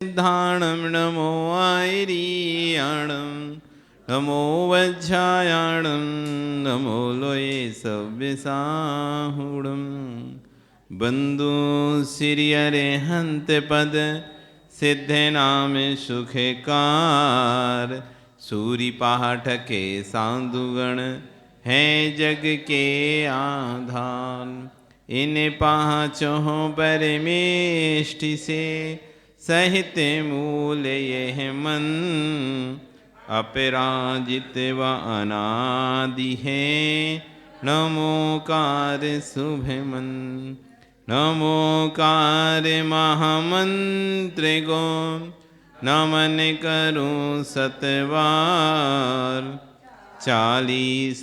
धाणं नमो आयरियाणं नमो वज्रायाणं नमो लोये सव्यसाहुणं बंधु सिरियरे हंत पद सिद्धे नाम सुखे कार सूरी पाठ के साधुगण हैं जग के आधार इन पाँचों परमेष्टि से सहित मूल यह मन अपराजित व अनादि है नमोकार शुभ मन नमोकार महामंत्र गो नमन करूं सतवार 40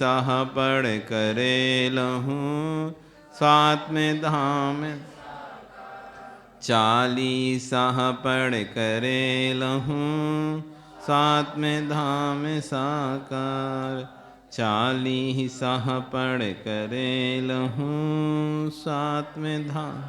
पढ़ करे लहूं स्वात्म धाम 40 पढ़ करे लहूं स्वात्म धाम साकार 40 पढ़ करे लहूं स्वात्म धाम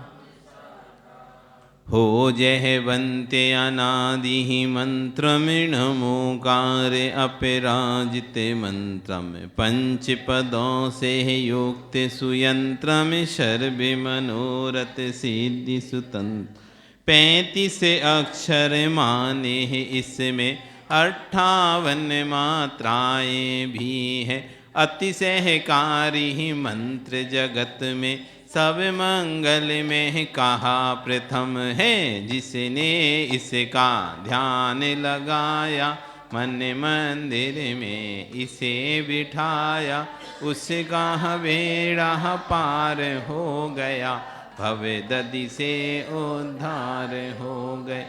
हो जय बंते अनादि मंत्र में नमोकार अपराजित मंत्र में पंच पदों से युक्त सुयंत्र में सर्व मनोरथ सिद्धि सुतंत्र 35 अक्षर माने हैं इसमें 58 मात्राएं भी है अतिशयकारी मंत्र जगत में सब मंगल में कहा प्रथम है जिसने इसका ध्यान लगाया मन मंदिर में इसे बिठाया उसका बेड़ा पार हो गया भव दधि से उद्धार हो गए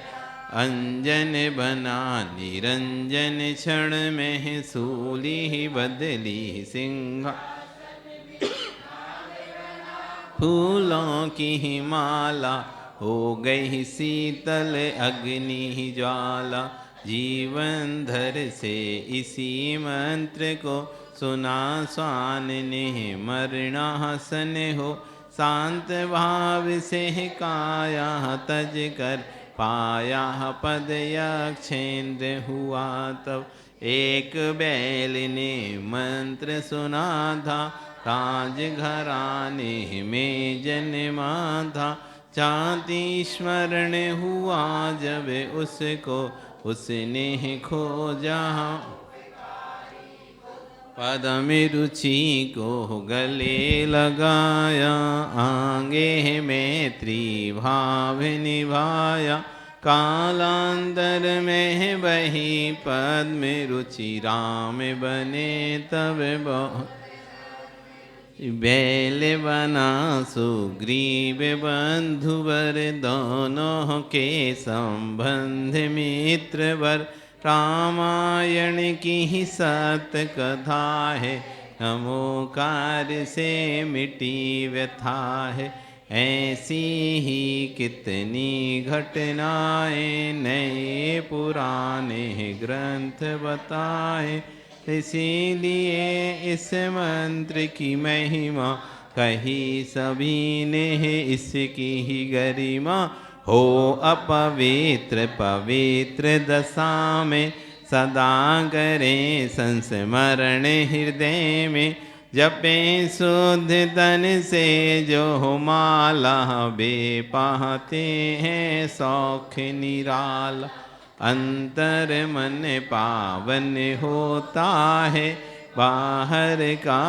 अंजन बना निरंजन क्षण में सूली बदली सिंह फूलों की माला हो गई शीतल अग्नि ज्वाला जीवन धर से इसी मंत्र को सुना स्वान ने मरणासन हो शांत भाव से काया तज कर पाया पद यक्षेंद्र हुआ तब एक बैल ने मंत्र सुना था राज घराने में जन्मा था चाँति स्मरण हुआ जब उसको उसने खोजा पदम रुचि को गले लगाया आगे मैत्री भाव निभाया कालांतर में वही पद्म रुचि राम बने तब बहुत बैल बना सुग्रीव बंधुवर दोनों के संबंध मित्रवर रामायण की ही सत कथा है नमोकार से मिटी व्यथा है ऐसी ही कितनी घटनाएं नए पुराने ग्रंथ बताए इसीलिए इस मंत्र की महिमा कही सभी ने इसकी ही गरिमा हो अपवित्र पवित्र दशा में सदा करें संस्मरण हृदय में जपे शुद्ध तन से जो माला बे पाते हैं सौख निराला अंतर मन पावन होता है बाहर का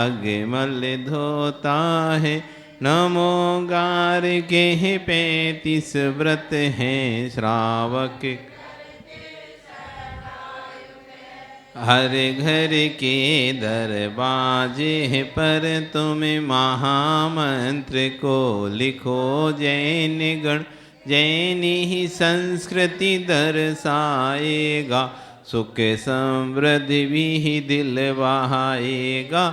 अगमल धोता है नमो गार के 35 व्रत हैं श्रावक हर घर के दरवाजे पर तुम महामंत्र को लिखो जैन गण जैनी ही संस्कृति दर्शाएगा सुख समृद्धि भी दिल बहाएगा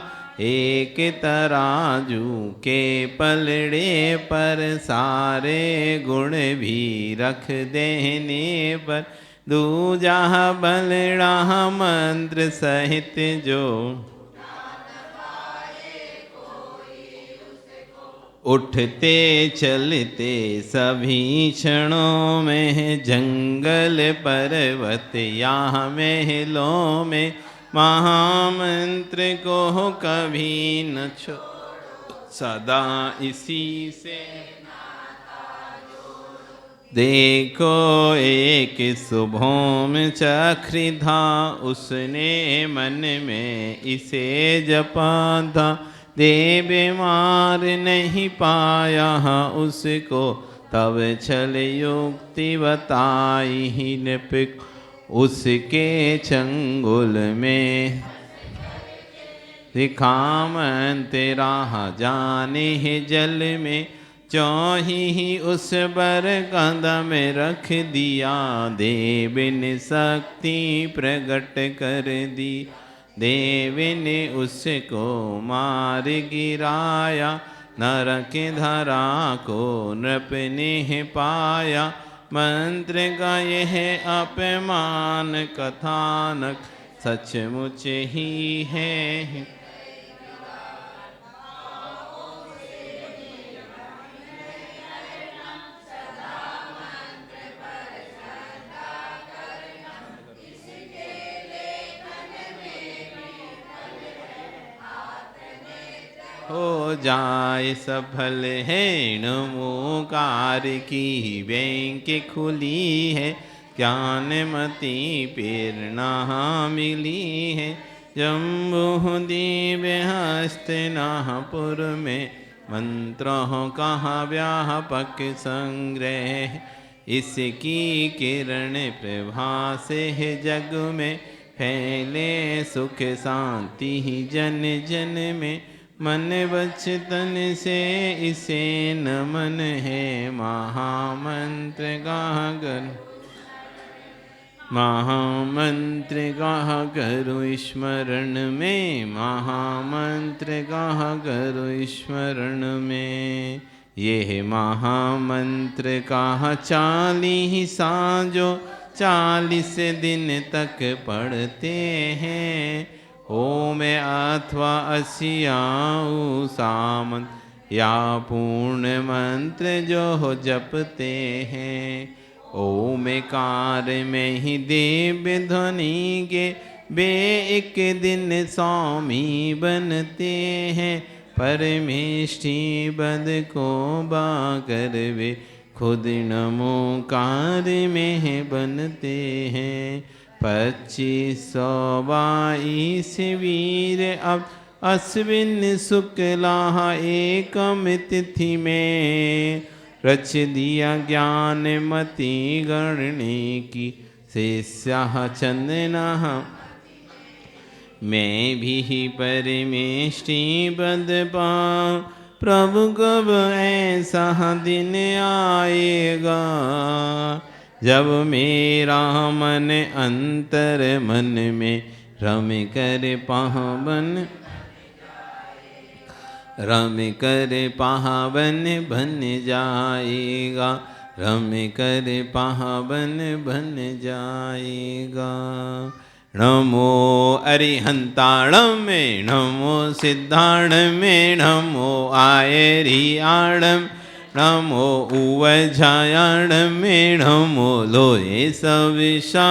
एक तराजू के पलड़े पर सारे गुण भी रख देने पर दूजा बलड़ा मंत्र सहित जो उठते चलते सभी क्षणों में, जंगल पर्वत या महलों में, महामंत्र को कभी न छोड़ो, सदा इसी से देखो। एक शुभोम चक्रिधा, उसने मन में इसे जपा था, दे बीमार नहीं पाया उसको, तब छल युक्ति बताई ही नृप उसके चंगुल में। दिखाम तेरा जाने है जल में, चौही उस बर कदम रख दिया, देव ने शक्ति प्रकट कर दी। देव ने उसको मार गिराया, नरक धरा को नृप ने पाया। मंत्र का यह अपमान कथानक, सचमुच ही है। हो जाए सफल है नमोकार की बैंक खुली है, ज्ञानमती प्रेरणा मिली है। जम्बूद्वीप हस्तिनापुर में मंत्रों का व्यापक संग्रह, इसकी किरण प्रभा से जग में फैले सुख शांति जन जन में। मन वचन से इसे नमन है, महामंत्र गाकर महामंत्र गाहा करो स्मरण में, महामंत्र गाहा करो स्मरण में। यह महामंत्र कहा 40 साँझो 40 दिन तक पढ़ते हैं। ओम अथवा अस्याऊ सामंत या पूर्ण मंत्र जो जपते हैं। ओमकार में ही दिव्य ध्वनि के बे एक दिन स्वामी बनते हैं। परमेष्टि बद को बाकर वे खुद नमोकार में बनते हैं। 2522 वीर अब अश्विन शुक्ला एकम तिथि में, रच दिया ज्ञान मति गणने की शिष्या चंदना। मैं भी परमेष्टि बद पाऊं, प्रभु कब ऐसा दिन आएगा, जब मेरा मन अंतर मन में रम कर पावन बन जाएगा, रम कर पावन बन जाएगा। नमो अरिहंताणं में, नमो सिद्धाणं में, नमो आयरियाणं, नमो उवझायाणं में, नमो लोये सविशाहुणं।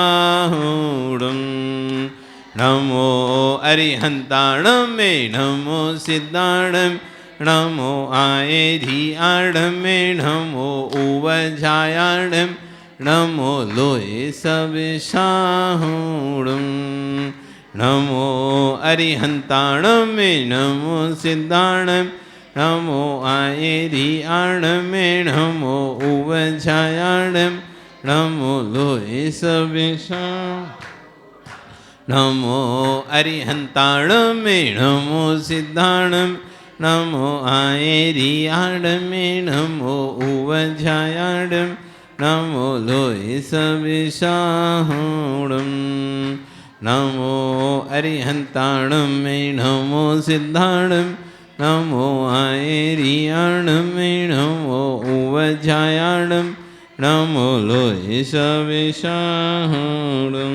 नमो अरिहंताणं में, नमो सिद्धाणं, नमो आयरियाणं में, नमो उवझायाणं, नमो लोये सविशाहुणं। नमो अरिहंताणं में, नमो सिद्धाणं, नमो आयरियाणं में, नमो उवझायाणं, नमो लोये सविशाहुणं। नमो अरिहंताणं में, नमो सिद्धाणं, नमो आयरियाणं में, नमो उवझायाणं, नमो लोये सविशाहुणं। नमो अरिहंताणं में, नमो सिद्धाणं, नमो आयरियाणं में, नमो उवझायाणं, नमो लोये सविशाहुणं।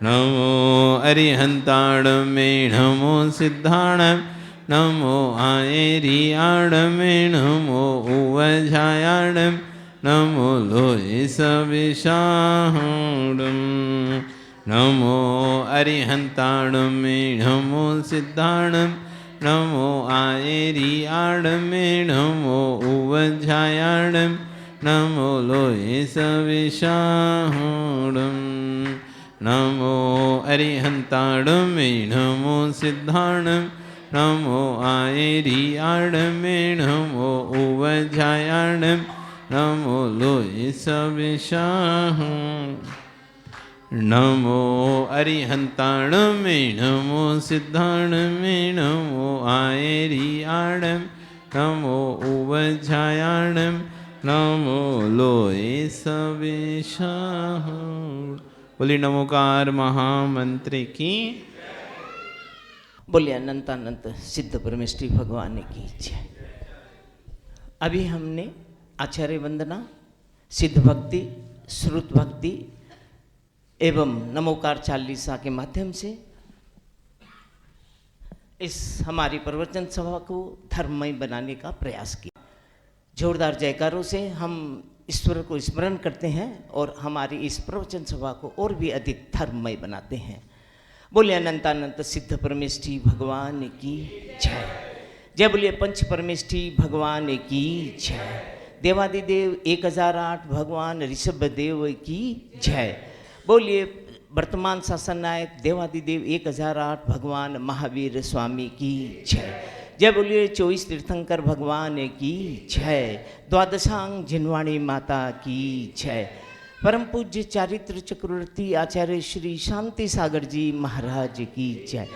नमो अरिहंताणं में, नमो सिद्धाणं, नमो आयरियाणमे नमो उवझायाणम नमो लोहिसविषाणम नमो अरिहंताणमे नमो सिद्धाणम नमो आयरियाणमे नमो उवझायाणम नमो लोहिसविषाणम नमो अरिहंताणमे नमो सिद्धाणम नमो आयरियाणमे नमो उवझायाणम नमो लोहिसविषाणम नमो अरिहंताणमे नमो सिद्धाणमे नमो आयरियाणम नमो उवझायाणम नमो लोहिसविषाणम। बोली नमोकार महामंत्र की। बोलिए अनंतानंत सिद्ध परमेष्ठी भगवान की जय। अभी हमने आचार्य वंदना, सिद्ध भक्ति, श्रुत भक्ति एवं नमोकार चालीसा के माध्यम से इस हमारी प्रवचन सभा को धर्ममय बनाने का प्रयास किया। जोरदार जयकारों से हम ईश्वर को स्मरण करते हैं और हमारी इस प्रवचन सभा को और भी अधिक धर्ममय बनाते हैं। बोले अनंतानंत सिद्ध परमेष्ठी भगवान की जय। जय बोलिए पंच परमेष्ठी भगवान की जय। देवादिदेव 1008 भगवान ऋषभ देव की जय। बोलिए वर्तमान शासन नायक देवादिदेव 1008 भगवान महावीर स्वामी की जय। जय बोलिए 24 तीर्थंकर भगवान की जय। द्वादशांग जिनवाणी माता की जय। परम पूज्य चारित्र चक्रवर्ती आचार्य श्री शांति सागर जी महाराज की जय।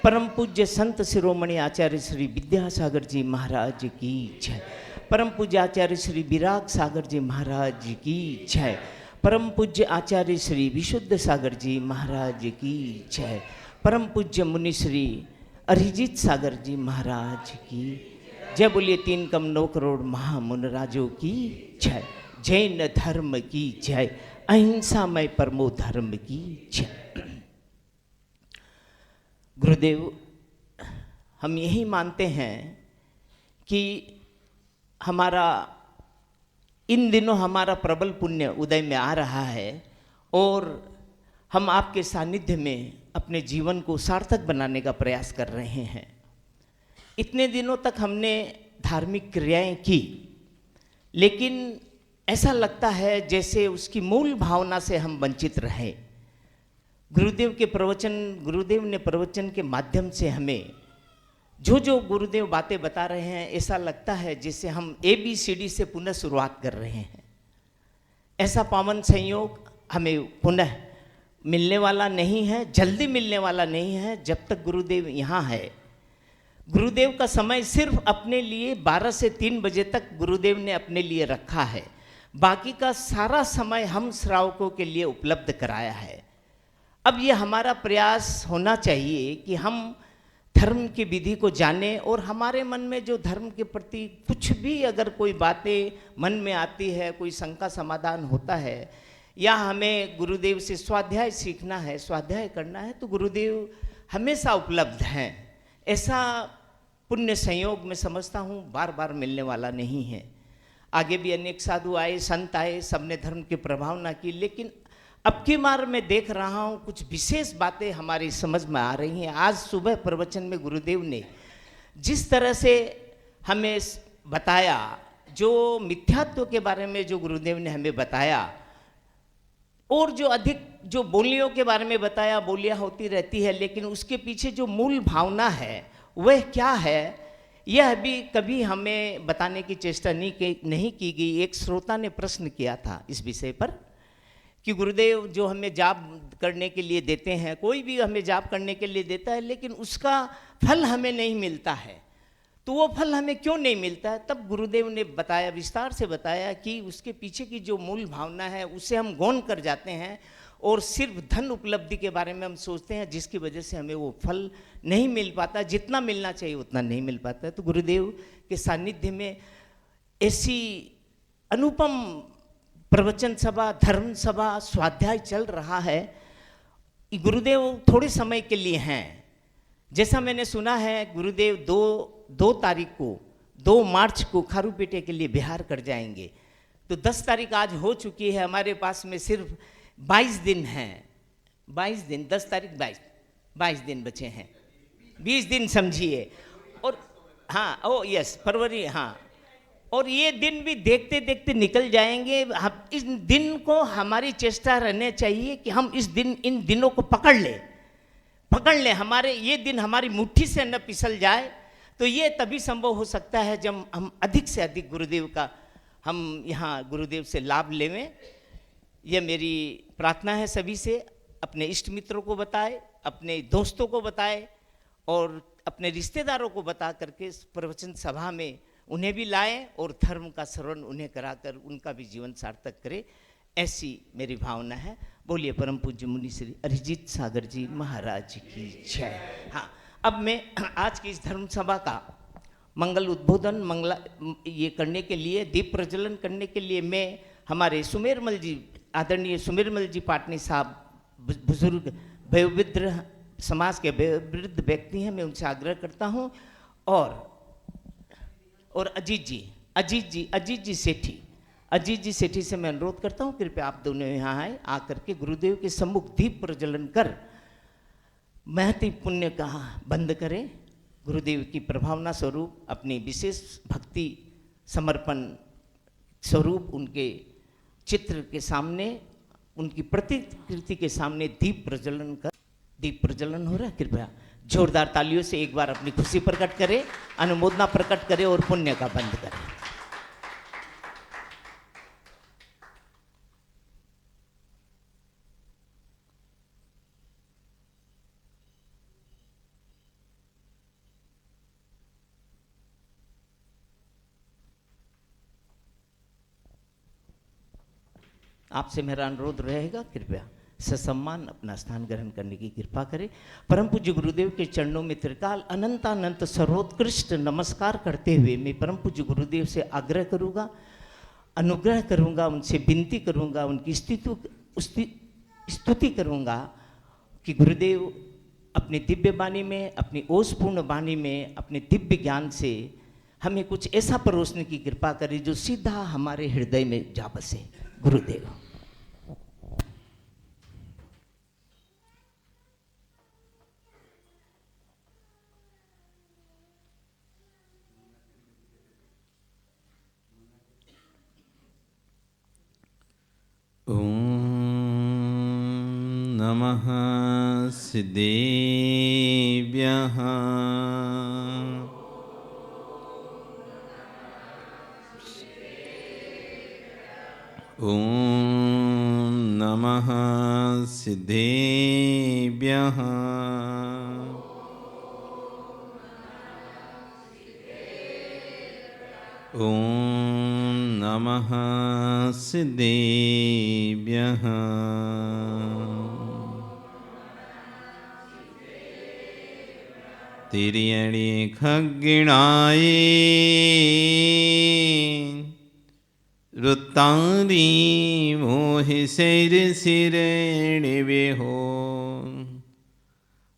परम पूज्य संत शिरोमणि आचार्य श्री विद्यासागर जी महाराज की जय। परम पूज्य आचार्य श्री विराग सागर जी महाराज की जय। परम पूज्य आचार्य श्री विशुद्ध सागर जी महाराज की जय। परम पूज्य मुनि श्री अरिजीत सागर जी महाराज की जय। बोलिए 3 कम 9 करोड़ महामुनराजों की जय। जैन धर्म की जय। अहिंसामय परमो धर्म की जय। गुरुदेव, हम यही मानते हैं कि हमारा इन दिनों हमारा प्रबल पुण्य उदय में आ रहा है और हम आपके सानिध्य में अपने जीवन को सार्थक बनाने का प्रयास कर रहे हैं। इतने दिनों तक हमने धार्मिक क्रियाएं की, लेकिन ऐसा लगता है जैसे उसकी मूल भावना से हम वंचित रहे। गुरुदेव ने प्रवचन के माध्यम से हमें जो गुरुदेव बातें बता रहे हैं, ऐसा लगता है जैसे हम ABCD से पुनः शुरुआत कर रहे हैं। ऐसा पावन संयोग हमें पुनः मिलने वाला नहीं है, जल्दी मिलने वाला नहीं है जब तक गुरुदेव यहाँ है। गुरुदेव का समय सिर्फ अपने लिए 12 से 3 बजे तक गुरुदेव ने अपने लिए रखा है। बाकी का सारा समय हम श्रावकों के लिए उपलब्ध कराया है। अब ये हमारा प्रयास होना चाहिए कि हम धर्म की विधि को जानें और हमारे मन में जो धर्म के प्रति कुछ भी अगर कोई बातें मन में आती है, कोई शंका समाधान होता है या हमें गुरुदेव से स्वाध्याय सीखना है, स्वाध्याय करना है, तो गुरुदेव हमेशा उपलब्ध हैं। ऐसा पुण्य संयोग मैं समझता हूँ बार बार मिलने वाला नहीं है। आगे भी अनेक साधु आए, संत आए, सबने धर्म की प्रभावना की, लेकिन अब की बार मैं देख रहा हूँ कुछ विशेष बातें हमारी समझ में आ रही हैं। आज सुबह प्रवचन में गुरुदेव ने जिस तरह से हमें बताया, जो मिथ्यात्व के बारे में जो गुरुदेव ने हमें बताया और जो अधिक जो बोलियों के बारे में बताया, बोलियां होती रहती है, लेकिन उसके पीछे जो मूल भावना है वह क्या है, यह भी कभी हमें बताने की चेष्टा नहीं की गई। एक श्रोता ने प्रश्न किया था इस विषय पर कि गुरुदेव जो हमें जाप करने के लिए देते हैं, कोई भी हमें जाप करने के लिए देता है, लेकिन उसका फल हमें नहीं मिलता है, तो वो फल हमें क्यों नहीं मिलता है? तब गुरुदेव ने बताया, विस्तार से बताया कि उसके पीछे की जो मूल भावना है उसे हम गौण कर जाते हैं और सिर्फ धन उपलब्धि के बारे में हम सोचते हैं, जिसकी वजह से हमें वो फल नहीं मिल पाता, जितना मिलना चाहिए उतना नहीं मिल पाता है। तो गुरुदेव के सानिध्य में ऐसी अनुपम प्रवचन सभा, धर्म सभा, स्वाध्याय चल रहा है। गुरुदेव थोड़े समय के लिए हैं, जैसा मैंने सुना है गुरुदेव दो तारीख को 2 मार्च को खारूपेटे के लिए बिहार कर जाएंगे, तो 10 तारीख आज हो चुकी है, हमारे पास में सिर्फ 22 दिन हैं, 22 दिन, 10 तारीख 22 दिन बचे हैं, 20 दिन समझिए। और हाँ, ओ यस, फरवरी, हाँ, और ये दिन भी देखते देखते निकल जाएंगे। हम इस दिन को, हमारी चेष्टा रहने चाहिए कि हम इन दिनों को पकड़ ले, हमारे ये दिन हमारी मुट्ठी से न फिसल जाए। तो ये तभी संभव हो सकता है जब हम अधिक से अधिक गुरुदेव का, हम यहाँ गुरुदेव से लाभ लेवें। ये मेरी प्रार्थना है सभी से, अपने इष्ट मित्रों को बताए, अपने दोस्तों को बताए और अपने रिश्तेदारों को बता करके इस प्रवचन सभा में उन्हें भी लाएं और धर्म का श्रवण उन्हें कराकर उनका भी जीवन सार्थक करे, ऐसी मेरी भावना है। बोलिए परम पूज्य मुनि श्री अरिजीत सागर जी महाराज की जय। हाँ, अब मैं आज की इस धर्म सभा का मंगल उद्बोधन ये करने के लिए, दीप प्रज्वलन करने के लिए मैं हमारे सुमेरमल जी, आदरणीय सुमेरमल जी पाटनी साहब, बुजुर्ग वयोवृद्ध समाज के वृद्ध व्यक्ति हैं, मैं उनसे आग्रह करता हूँ। और अजीत जी सेठी से मैं अनुरोध करता हूँ, कृपया आप दोनों यहाँ आए, आकर के गुरुदेव के सम्मुख दीप प्रज्वलन कर महती पुण्य का बंद करें। गुरुदेव की प्रभावना स्वरूप, अपनी विशेष भक्ति समर्पण स्वरूप उनके चित्र के सामने, उनकी प्रतिकृति के सामने दीप प्रज्वलन हो रहा है। कृपया जोरदार तालियों से एक बार अपनी खुशी प्रकट करें, अनुमोदना प्रकट करें और पुण्य का बंद करें। आपसे मेरा अनुरोध रहेगा, कृपया ससम्मान अपना स्थान ग्रहण करने की कृपा करें। परम पूज्य गुरुदेव के चरणों में त्रिकाल अनंत सर्वोत्कृष्ट नमस्कार करते हुए मैं परम पूज्य गुरुदेव से आग्रह करूँगा, अनुग्रह करूँगा, उनसे विनती करूँगा, उनकी स्तुति करूँगा कि गुरुदेव अपनी दिव्य वाणी में, अपनी ओजपूर्ण वाणी में, अपने दिव्य ज्ञान से हमें कुछ ऐसा परोसने की कृपा करें जो सीधा हमारे हृदय में जा बसे। गुरुदेव ओम नमः सिद्धेभ्यः। ओम नमः सिद्धेभ्यः। ओम नमः सिद्धेभ्यः। तिर्यणि खग्गिणाय रुत्तारी मोहिशैरशिरेणिविहो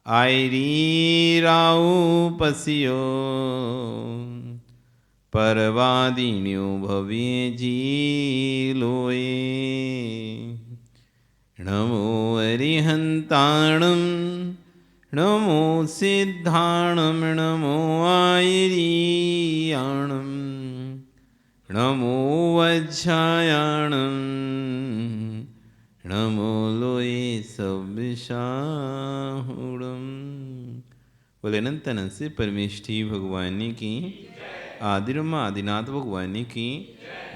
आयरी राउ पसियो परवादिन्यो भव्ये जीलोये। नमो अरिहन्ताणं नमो सिद्धाणं नमो आयरीयाणं नमो वज्रायाणं नमो लोये सविशाहुणं। बोले अनंत अनंत से परमेष्ठी भगवान की, आदिर्मा आदिनाथ भगवान की,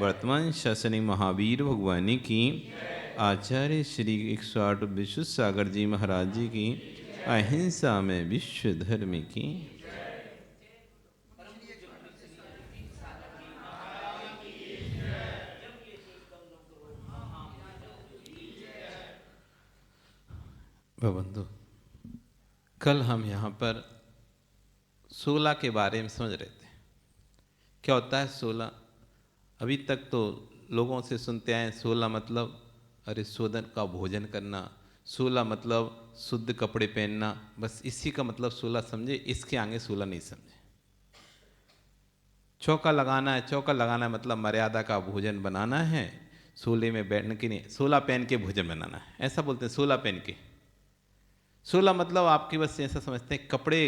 वर्तमान शासनिक महावीर भगवान की, आचार्य श्री 108 विश्व सागर जी महाराज जी की, अहिंसा में विश्व धर्म की। बंधु, कल हम यहाँ पर 16 के बारे में समझ रहे थे। क्या होता है 16? अभी तक तो लोगों से सुनते आए 16 मतलब अरे सोदन का भोजन करना, सोला मतलब शुद्ध कपड़े पहनना, बस इसी का मतलब सोला समझे, इसके आगे सोला नहीं समझे। चौका लगाना है, चौका लगाना है मतलब मर्यादा का भोजन बनाना है, सोले में बैठने के नहीं, सोला पहन के भोजन बनाना है, ऐसा बोलते हैं सोला पहन के। सोला मतलब आपके बस ऐसा समझते हैं कपड़े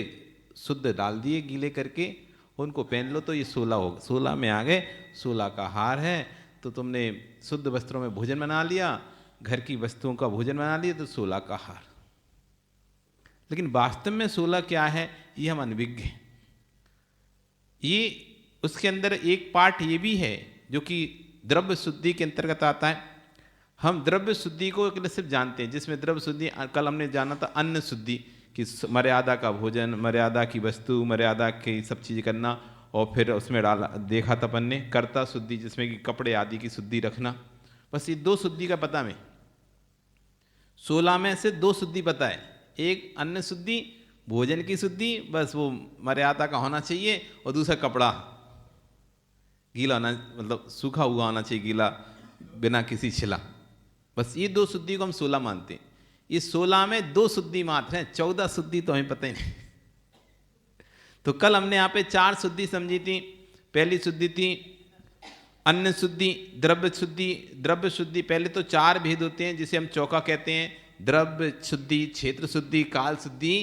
शुद्ध डाल दिए गीले करके, उनको पहन लो तो ये सोला होगा, सोला में आ गए, सोला का हार है तो तुमने शुद्ध वस्त्रों में भोजन बना लिया, घर की वस्तुओं का भोजन बना लिया तो सोला का हार। लेकिन वास्तव में सोला क्या है ये हम अनभिज्ञ हैं। ये उसके अंदर एक पार्ट ये भी है जो कि द्रव्य शुद्धि के अंतर्गत आता है। हम द्रव्य शुद्धि को सिर्फ जानते हैं, जिसमें द्रव्य शुद्धि कल हमने जाना था अन्न शुद्धि कि मर्यादा का भोजन, मर्यादा की वस्तु, मर्यादा की सब चीज़ करना, और फिर उसमें डाला देखा था अपन ने कर्ता शुद्धि जिसमें कि कपड़े आदि की शुद्धि रखना। बस ये 2 शुद्धि का पता में 16 में से 2 शुद्धि पता है, एक अन्न शुद्धि भोजन की शुद्धि, बस वो मर्यादा का होना चाहिए, और दूसरा कपड़ा गीला होना, मतलब सूखा हुआ होना चाहिए, गीला बिना किसी छिला। बस ये 2 शुद्धि को हम 16 मानते हैं। ये 16 में 2 शुद्धि मात्र हैं, 14 शुद्धि तो हमें पता ही नहीं। तो कल हमने यहाँ पे 4 शुद्धि समझी थी। पहली शुद्धि थी अन्न शुद्धि, द्रव्य शुद्धि। द्रव्य शुद्धि पहले तो 4 भेद होते हैं जिसे हम चौका कहते हैं, द्रव्य शुद्धि, क्षेत्र शुद्धि, काल शुद्धि,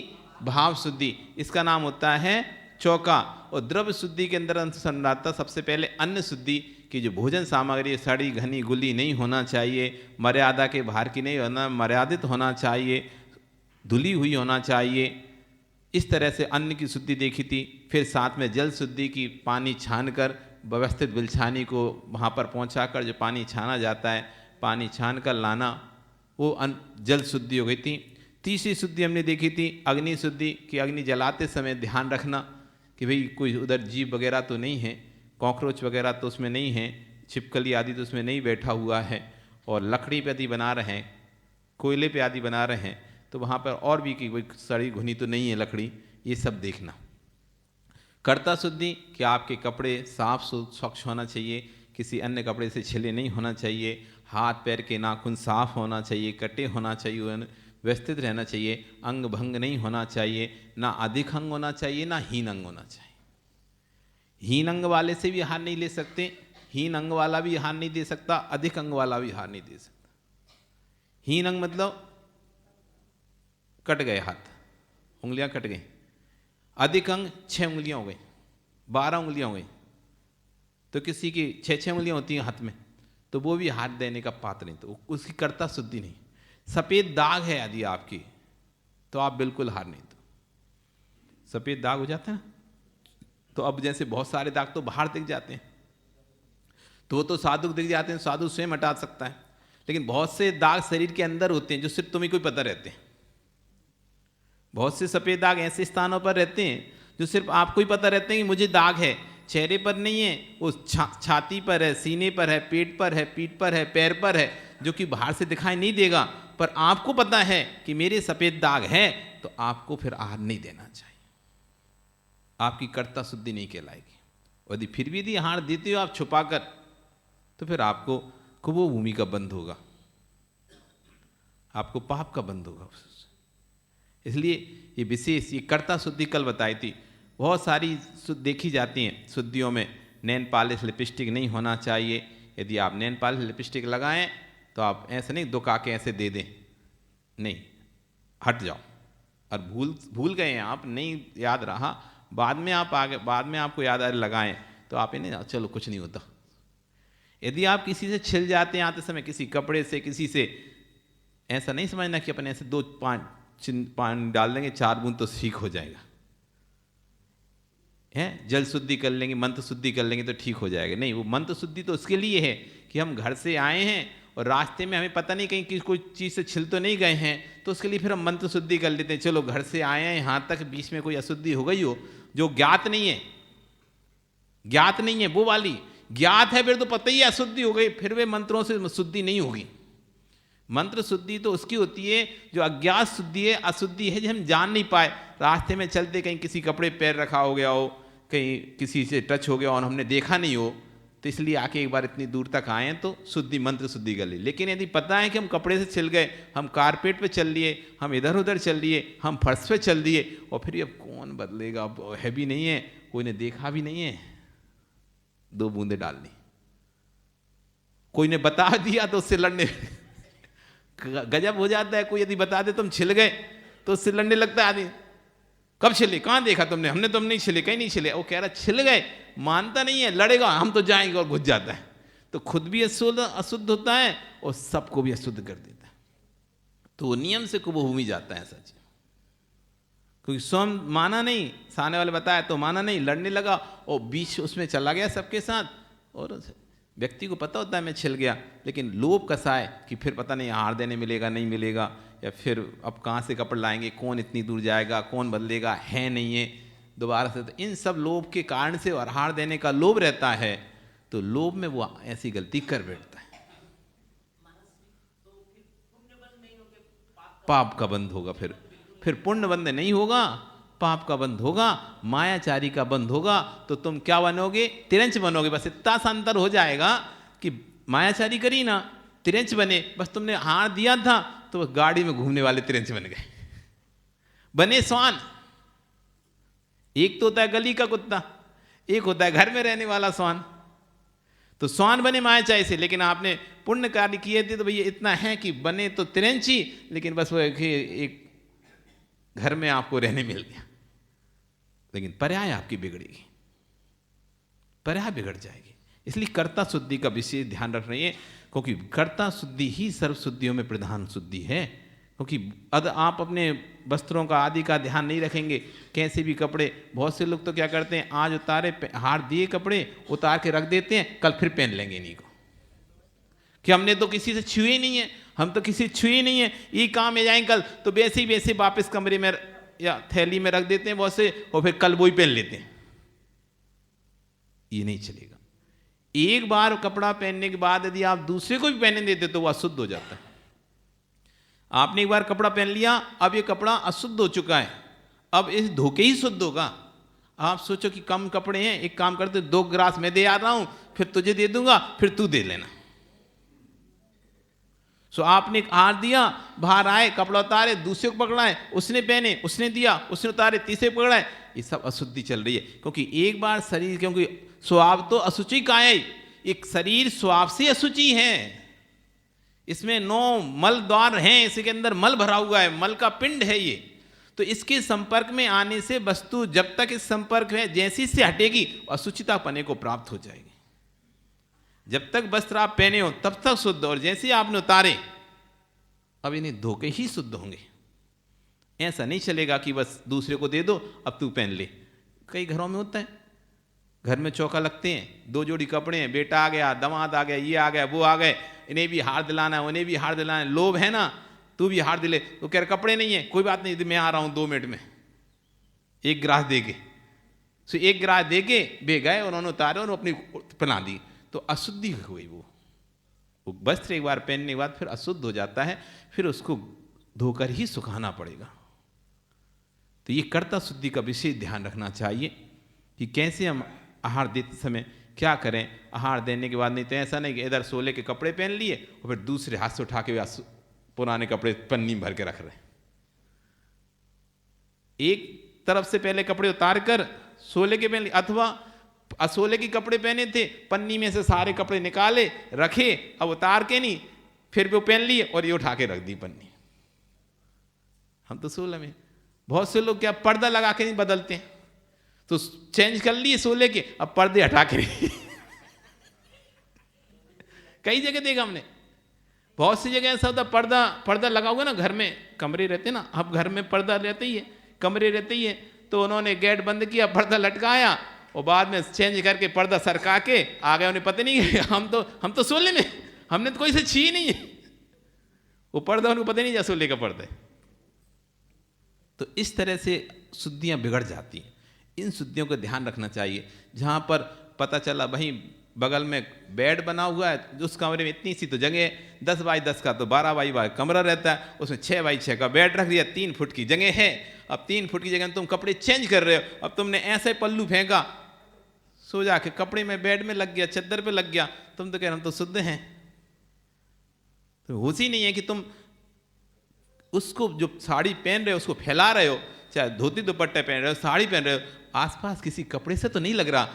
भाव शुद्धि, इसका नाम होता है चौका। और द्रव्य शुद्धि के अंदर अनुसंधाता सबसे पहले अन्न शुद्धि कि जो भोजन सामग्री सड़ी घनी गुली नहीं होना चाहिए, मर्यादा के बाहर की नहीं होना, मर्यादित होना चाहिए, धुली हुई होना चाहिए, इस तरह से अन्न की शुद्धि देखी थी। फिर साथ में जल शुद्धि की, पानी छान कर व्यवस्थित बिलछानी को वहाँ पर पहुँचा कर जो पानी छाना जाता है, पानी छान कर लाना, वो जल शुद्धि हो गई थी। तीसरी शुद्धि हमने देखी थी अग्नि शुद्धि कि अग्नि जलाते समय ध्यान रखना कि भाई कोई उधर जीव वगैरह तो नहीं है, कॉकरोच वगैरह तो उसमें नहीं है, छिपकली आदि तो उसमें नहीं बैठा हुआ है, और लकड़ी पे आदि बना रहे हैं, कोयले पे आदि बना रहे हैं तो वहाँ पर और भी कि कोई सड़ी घुनी तो नहीं है लकड़ी, ये सब देखना। कर्ता शुद्धि कि आपके कपड़े साफ स्वच्छ होना चाहिए, किसी अन्य कपड़े से छिले नहीं होना चाहिए, हाथ पैर के नाखून साफ होना चाहिए, कटे होना चाहिए, व्यवस्थित रहना चाहिए, अंग भंग नहीं होना चाहिए, ना अधिक अंग होना चाहिए ना हीन अंग होना चाहिए। हीन अंग वाले से भी हार नहीं ले सकते, हीन अंग वाला भी हार नहीं दे सकता, अधिक अंग वाला भी हार नहीं दे सकता। हीन अंग मतलब कट गए हाथ, उंगलियां कट गई। अधिक अंग 6 उंगलियां हो गई, 12 उंगलियां हो गई, तो किसी की 6 उंगलियां होती हैं हाथ में, तो वो भी हाथ देने का पात्र नहीं, तो उसकी कर्ता शुद्धि नहीं। सफ़ेद दाग है यदि आपकी तो आप बिल्कुल हार नहीं। तो सफ़ेद दाग हो जाता है, तो अब जैसे बहुत सारे दाग तो बाहर दिख जाते हैं, तो वो तो साधु दिख जाते हैं, साधु स्वयं हटा सकता है, लेकिन बहुत से दाग शरीर के अंदर होते हैं जो सिर्फ तुम्हें कोई पता रहते हैं। बहुत से सफ़ेद दाग ऐसे स्थानों पर रहते हैं जो सिर्फ आपको ही पता रहते हैं कि मुझे दाग है, चेहरे पर नहीं है, वो छाती पर है, सीने पर है, पेट पर है, पीठ पर है, पैर पर है, जो कि बाहर से दिखाई नहीं देगा, पर आपको पता है कि मेरे सफ़ेद दाग है, तो आपको फिर आहार नहीं देना चाहिए, आपकी कर्ता शुद्धि नहीं कहलाएगी। यदि फिर भी यदि आहार देते हो आप छुपा कर, तो फिर आपको कुबो भूमि का बंध होगा, आपको पाप का बंध होगा। इसलिए ये विशेष ये कर्ता शुद्धि कल बताई थी। बहुत सारी देखी जाती हैं शुद्धियों में, नैन पॉलिश लिपस्टिक नहीं होना चाहिए। यदि आप नैन पॉलिश लिपस्टिक लगाएं तो आप ऐसे नहीं दुका के ऐसे दे दें, नहीं, हट जाओ। और भूल गए हैं आप, नहीं याद रहा, बाद में आप आगे, बाद में आपको याद आ लगाएं तो आप इन्हें चलो कुछ नहीं होता। यदि आप किसी से छिल जाते हैं आते समय, किसी कपड़े से, किसी से, ऐसा नहीं समझना कि अपन ऐसे 2-5 पानी डाल देंगे 4 बूंद तो ठीक हो जाएगा, है जल शुद्धि कर लेंगे, मंत्र शुद्धि कर लेंगे तो ठीक हो जाएगा। नहीं, वो मंत्र शुद्धि तो उसके लिए है कि हम घर से आए हैं और रास्ते में हमें पता नहीं कहीं कि कोई चीज़ से छिल तो नहीं गए हैं, तो उसके लिए फिर हम मंत्र शुद्धि कर लेते हैं। चलो घर से आए हैं, यहाँ तक बीच में कोई अशुद्धि हो गई हो जो ज्ञात नहीं है, ज्ञात नहीं है, वो वाली ज्ञात है फिर तो पता ही अशुद्धि हो गई, फिर वे मंत्रों से शुद्धि नहीं होगी। मंत्र शुद्धि तो उसकी होती है जो अज्ञात शुद्धि है, अशुद्धि है जो हम जान नहीं पाए, रास्ते में चलते कहीं किसी कपड़े पैर रखा हो गया हो, कहीं किसी से टच हो गया और हमने देखा नहीं हो, तो इसलिए आके एक बार इतनी दूर तक आए हैं तो शुद्धि मंत्र शुद्धि कर ली। लेकिन यदि पता है कि हम कपड़े से छिल गए, हम कारपेट पे चल लिए, हम इधर उधर चल लिए, हम फर्श पे चल दिए, और फिर अब कौन बदलेगा, अब है भी नहीं है, कोई ने देखा भी नहीं है, 2 बूंदे डाल दी, कोई ने बता दिया तो उससे लड़ने गजब हो जाता है। कोई यदि बता दे तुम छिल गए तो उससे लड़ने लगता है आदमी। कब छिले, कहाँ देखा तुमने, हमने तुम नहीं छिले, कहीं नहीं छिले। वो कह रहा छिल गए, मानता नहीं है, लड़ेगा, हम तो जाएंगे, और घुस जाता है। तो खुद भी अशुद्ध होता है और सबको भी अशुद्ध कर देता है। तो वो नियम से कुबभूमि जाता है सच, क्योंकि स्वयं माना नहीं, सामने वाले बताया तो माना नहीं, लड़ने लगा और बीच उसमें चला गया सबके साथ। और व्यक्ति को पता होता है मैं छिल गया, लेकिन लोभ कसा है कि फिर पता नहीं हार देने मिलेगा नहीं मिलेगा, या फिर अब कहाँ से कपड़े लाएंगे, कौन इतनी दूर जाएगा, कौन बदलेगा, है नहीं है दोबारा से। तो इन सब लोभ के कारण से, और हार देने का लोभ रहता है, तो लोभ में वो ऐसी गलती कर बैठता है। पाप का बंध होगा, फिर पुण्य बंध नहीं होगा, पाप का बंध होगा, मायाचारी का बंध होगा। तो तुम क्या बनोगे, तिरंच बनोगे। बस इतना सा अंतर हो जाएगा कि मायाचारी करी ना, तिरंच बने, बस तुमने हार दिया था तो गाड़ी में घूमने वाले तिरंच बन गए, बने स्वान। एक तो होता है गली का कुत्ता, एक होता है घर में रहने वाला स्वान। तो स्वान बने मायाचारी से, लेकिन आपने पुण्य कार्य किए थे तो भैया इतना है कि बने तो तिरंची, लेकिन बस वो एक घर में आपको रहने मिल गया। लेकिन पर्याय आपकी बिगड़ेगी, पर्याय बिगड़ जाएगी। इसलिए कर्ता शुद्धि का विशेष ध्यान रख रही है, क्योंकि कर्ता शुद्धि ही सर्व शुद्धियों में प्रधान शुद्धि है। क्योंकि आप अपने वस्त्रों का आदि का ध्यान नहीं रखेंगे, कैसे भी कपड़े, बहुत से लोग तो क्या करते हैं, आज उतारे, हार दिए कपड़े उतार के रख देते हैं, कल फिर पहन लेंगे इन्हीं को, कि हमने तो किसी से छुए नहीं है, हम तो किसी से छुए नहीं है, ये काम में जाएंगे कल, तो वैसे ही वैसे वापस कमरे में या थैली में रख देते हैं बहुत से, और फिर कल वो ही पहन लेते हैं। ये नहीं चलेगा। एक बार कपड़ा पहनने के बाद यदि आप दूसरे को भी पहनने देते तो वो अशुद्ध हो जाता है। आपने एक बार कपड़ा पहन लिया, अब ये कपड़ा अशुद्ध हो चुका है, अब इस धोके ही शुद्ध होगा। आप सोचो कि कम कपड़े हैं, एक काम करते 2 ग्रास मैं दे आ रहा हूं, फिर तुझे दे दूंगा, फिर तू दे लेना। सो आपने हार दिया, बाहर आए, कपड़ा उतारे, दूसरे को पकड़ाए, उसने पहने, उसने दिया, उसने उतारे, तीसरे पकड़ाए, ये सब अशुद्धि चल रही है। क्योंकि एक बार शरीर, क्योंकि स्वभाव तो अशुचि का है, एक शरीर स्वभाव से अशुचि है, इसमें 9 मल द्वार हैं, इसके अंदर मल भरा हुआ है, मल का पिंड है ये। तो इसके संपर्क में आने से वस्तु जब तक इस संपर्क में जैसी से हटेगी, अशुचिता पने को प्राप्त हो जाएगी। जब तक वस्त्र आप पहने हो तब तक शुद्ध, और जैसे ही आपने उतारे अब इन्हें धोके ही शुद्ध होंगे। ऐसा नहीं चलेगा कि बस दूसरे को दे दो, अब तू पहन ले। कई घरों में होता है, घर में चौका लगते हैं, 2 जोड़ी कपड़े हैं, बेटा आ गया, दामाद आ गया, ये आ गया, वो आ गए, इन्हें भी हार दिलाना है, उन्हें भी हार दिलाना है, लोभ है ना, तू भी हार दिले। तो कह रहे कपड़े नहीं है, कोई बात नहीं, मैं आ रहा हूं 2 मिनट में, 1 ग्रास दे के। सो 1 ग्रास दे के बे गए, उन्होंने उतारे और अपनी पहना दी, तो अशुद्धि हुई। वो वस्त्र एक बार पहनने के बाद फिर अशुद्ध हो जाता है, फिर उसको धोकर ही सुखाना पड़ेगा। तो ये कर्ता शुद्धि का विशेष ध्यान रखना चाहिए कि कैसे हम आहार देते समय क्या करें। आहार देने के बाद नहीं तो ऐसा नहीं कि इधर सोले के कपड़े पहन लिए और फिर दूसरे हाथ से उठा के पुराने कपड़े पन्नी में भर के रख रहे हैं। एक तरफ से पहले कपड़े उतार कर सोले के पहन लिए, अथवा असोले के कपड़े पहने थे, पन्नी में से सारे कपड़े निकाले रखे, अब उतार के नहीं, फिर वो पहन लिए और ये उठा के रख दी पन्नी। हम तो सोले में, बहुत से लोग क्या पर्दा लगा के नहीं बदलते हैं, तो चेंज कर लिए सोले के, अब पर्दे हटा के कई जगह देखा हमने, बहुत सी जगह ऐसा होता, पर्दा लगा हुआ ना, घर में कमरे रहते ना, अब घर में पर्दा रहते ही है, कमरे रहते ही है, तो उन्होंने गेट बंद किया, पर्दा लटकाया और बाद में चेंज करके पर्दा सरका के आ गए। उन्हें पता नहीं हम तो सोले में, हमने तो कोई से छी नहीं है, वो पर्दा उनको पता नहीं जा सोले का पर्दा है। तो इस तरह से शुद्धियां बिगड़ जाती हैं। इन शुद्धियों का ध्यान रखना चाहिए। जहां पर पता चला वहीं बगल में बेड बना हुआ है, उस कमरे में इतनी सी तो जगह, 10 बाई 10 का तो 12 बाई 12 कमरा रहता है, उसमें 6 बाई 6 का बेड रख दिया, 3 फुट की जगह है। अब 3 फुट की जगह तुम कपड़े चेंज कर रहे हो, अब तुमने ऐसे पल्लू फेंका, सो जाके कपड़े में बेड में लग गया, चद्दर पे लग गया, तुम तो कह रहे हम तो शुद्ध हैं। तो होश ही नहीं है कि तुम उसको जो साड़ी पहन रहे हो उसको फैला रहे हो, चाहे धोती दुपट्टे पहन रहे हो, साड़ी पहन रहे हो, आसपास किसी कपड़े से तो नहीं लग रहा,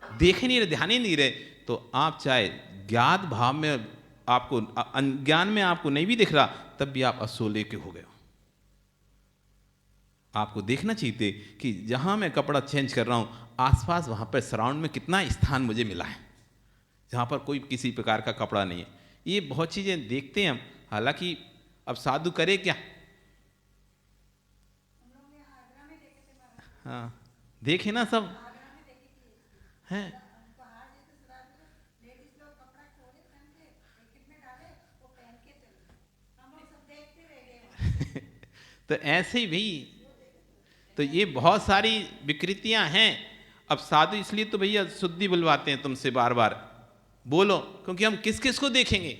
देख ही नहीं रहे, ध्यान ही नहीं रहे, तो आप चाहे ज्ञात भाव में आपको, अज्ञान में आपको नहीं भी दिख रहा, तब भी आप असोले के हो गए हो। आपको देखना चाहिए कि जहां मैं कपड़ा चेंज कर रहा हूं, आसपास वहां पर सराउंड में कितना स्थान मुझे मिला है जहां पर कोई किसी प्रकार का कपड़ा नहीं है। ये बहुत चीजें देखते हैं हम। हालांकि अब साधु करे क्या? हाँ, देखे ना सब हैं। तो ऐसे ही भाई, तो ये बहुत सारी विकृतियां हैं। अब साधु इसलिए तो भैया शुद्धि बुलवाते हैं तुमसे बार बार, बोलो, क्योंकि हम किस किस को देखेंगे,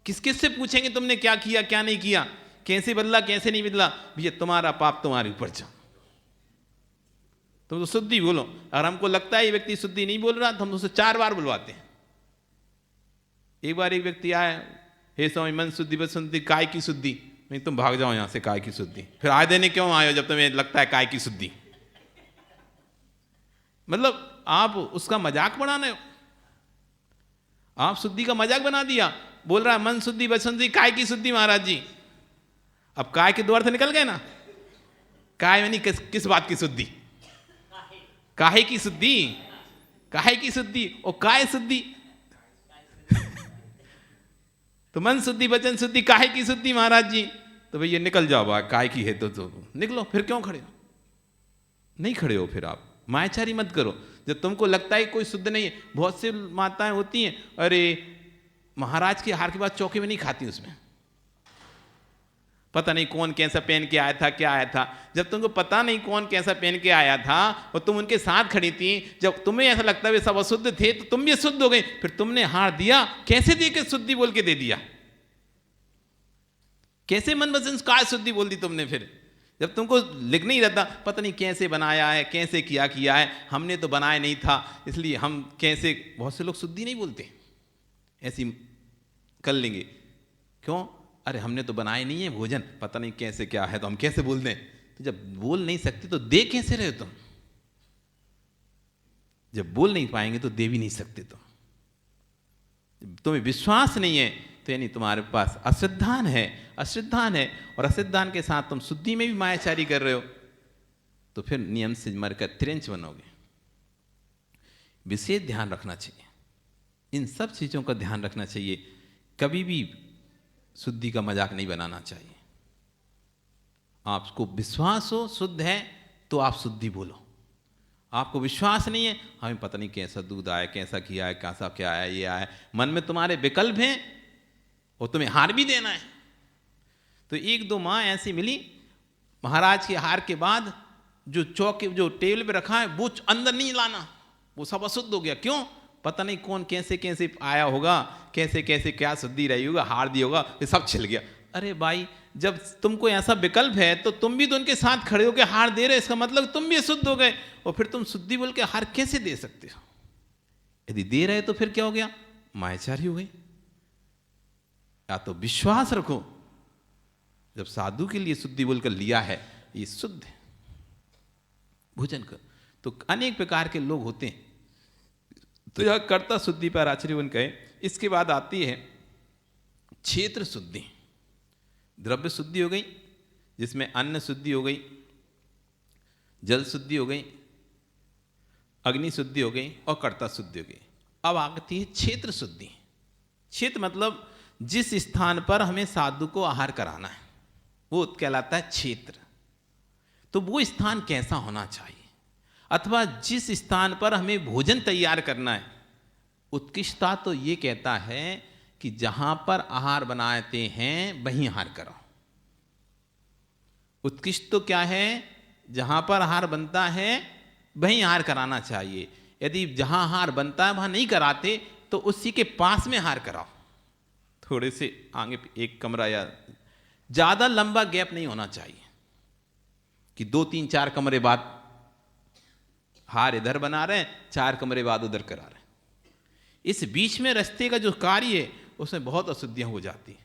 किस किस से पूछेंगे तुमने क्या किया क्या नहीं किया, कैसे बदला कैसे नहीं बदला। भैया तुम्हारा पाप तुम्हारे ऊपर जाओ, तुम तो शुद्धि बोलो। अगर हमको लगता है ये व्यक्ति शुद्धि नहीं बोल रहा तो हम उसे 4 बार बुलवाते हैं। एक बार एक व्यक्ति आया, हे स्वामी मन शुद्धि बस शुद्धि, काय की शुद्धि। नहीं तुम भाग जाओ यहां से, काय की शुद्धि। फिर आय देने क्यों आए हो जब तुम्हें लगता है काय की शुद्धि? मतलब आप उसका मजाक बनाने हो, आप शुद्धि का मजाक बना दिया। बोल रहा है मन शुद्धि बस शुद्धि, काय की शुद्धि महाराज जी। अब काय के 2 अर्थ निकल गए ना। काय यानी किस बात की शुद्धि? काहे की शुद्धि, काहे की शुद्धि और काय शुद्धि। तो मन शुद्धि वचन शुद्धि, काहे की शुद्धि महाराज जी। तो भैया निकल जाओ बाहर, काय की है तो निकलो। फिर क्यों खड़े हो? नहीं खड़े हो फिर आप मायाचारी मत करो। जब तुमको लगता है कोई शुद्ध नहीं है, बहुत सी माताएं होती हैं, अरे महाराज के हार के बाद चौके में नहीं खाती, उसमें पता नहीं कौन कैसा पहन के आया था क्या आया था। जब तुमको पता नहीं कौन कैसा पहन के आया था और तुम उनके साथ खड़ी थी, जब तुम्हें ऐसा लगता है वे सब अशुद्ध थे तो तुम भी अशुद्ध हो गए। फिर तुमने हार दिया, कैसे दे के शुद्धि बोल के दे दिया? कैसे मन वचन काय शुद्धि बोल दी तुमने? फिर जब तुमको लिख नहीं रहता, पता नहीं कैसे बनाया है, कैसे किया है, हमने तो बनाया नहीं था इसलिए हम कैसे। बहुत से लोग शुद्धि नहीं बोलते, ऐसी कर लेंगे। क्यों? अरे हमने तो बनाए नहीं है भोजन, पता नहीं कैसे क्या है, तो हम कैसे बोल दें? तो जब बोल नहीं सकते तो दे कैसे रहे हो तुम? जब बोल नहीं पाएंगे तो दे भी नहीं सकते तुम। तुम्हें विश्वास नहीं है तो यानी तुम्हारे पास अश्रद्धान है, अश्रद्धान है। और अश्रद्धान के साथ तुम शुद्धि में भी मायाचारी कर रहे हो, तो फिर नियम से मरकर त्रिंच बनोगे। विशेष ध्यान रखना चाहिए, इन सब चीजों का ध्यान रखना चाहिए। कभी भी शुद्धि का मजाक नहीं बनाना चाहिए। आपको विश्वास हो शुद्ध है तो आप शुद्धि बोलो। आपको विश्वास नहीं है, हमें पता नहीं कैसा दूध आया, कैसा किया है, कैसा क्या आया, ये आया, मन में तुम्हारे विकल्प हैं और तुम्हें हार भी देना है। तो 1-2 माँ ऐसी मिली, महाराज के हार के बाद जो चौके जो टेबल पे रखा है वो अंदर नहीं लाना, वो सब अशुद्ध हो गया। क्यों? पता नहीं कौन कैसे कैसे आया होगा, कैसे कैसे क्या शुद्धि रही होगा, हार दिया होगा, ये सब छिल गया। अरे भाई, जब तुमको ऐसा विकल्प है तो तुम भी तो उनके साथ खड़े होकर हार दे रहे, इसका मतलब तुम भी अशुद्ध हो गए। और फिर तुम शुद्धि बोल के हार कैसे दे सकते हो? यदि दे रहे तो फिर क्या हो गया? मायाचारी हो गई। या तो विश्वास रखो, जब साधु के लिए शुद्धि बोलकर लिया है, ये शुद्ध है, भोजन कर। तो अनेक प्रकार के लोग होते हैं, तो यह कर्ता शुद्धि पर आचार्यवन कहे। इसके बाद आती है क्षेत्र शुद्धि। द्रव्य शुद्धि हो गई, जिसमें अन्न शुद्धि हो गई, जल शुद्धि हो गई, अग्नि शुद्धि हो गई और कर्ता शुद्धि हो गई। अब आती है क्षेत्र शुद्धि। क्षेत्र मतलब जिस स्थान पर हमें साधु को आहार कराना है वो कहलाता है क्षेत्र। तो वो स्थान कैसा होना चाहिए, अथवा जिस स्थान पर हमें भोजन तैयार करना है, उत्कृष्टता तो ये कहता है कि जहां पर आहार बनाते हैं वहीं आहार करो। उत्कृष्ट तो क्या है? जहां पर आहार बनता है वहीं आहार कराना चाहिए। यदि जहां आहार बनता है वहां नहीं कराते तो उसी के पास में आहार कराओ। थोड़े से आगे एक कमरा, या ज्यादा लंबा गैप नहीं होना चाहिए कि 2-3-4 कमरे बाद हार इधर बना रहे हैं, 4 कमरे बाद उधर करा रहे हैं। इस बीच में रास्ते का जो कार्य है उसमें बहुत अशुद्धियां हो जाती हैं।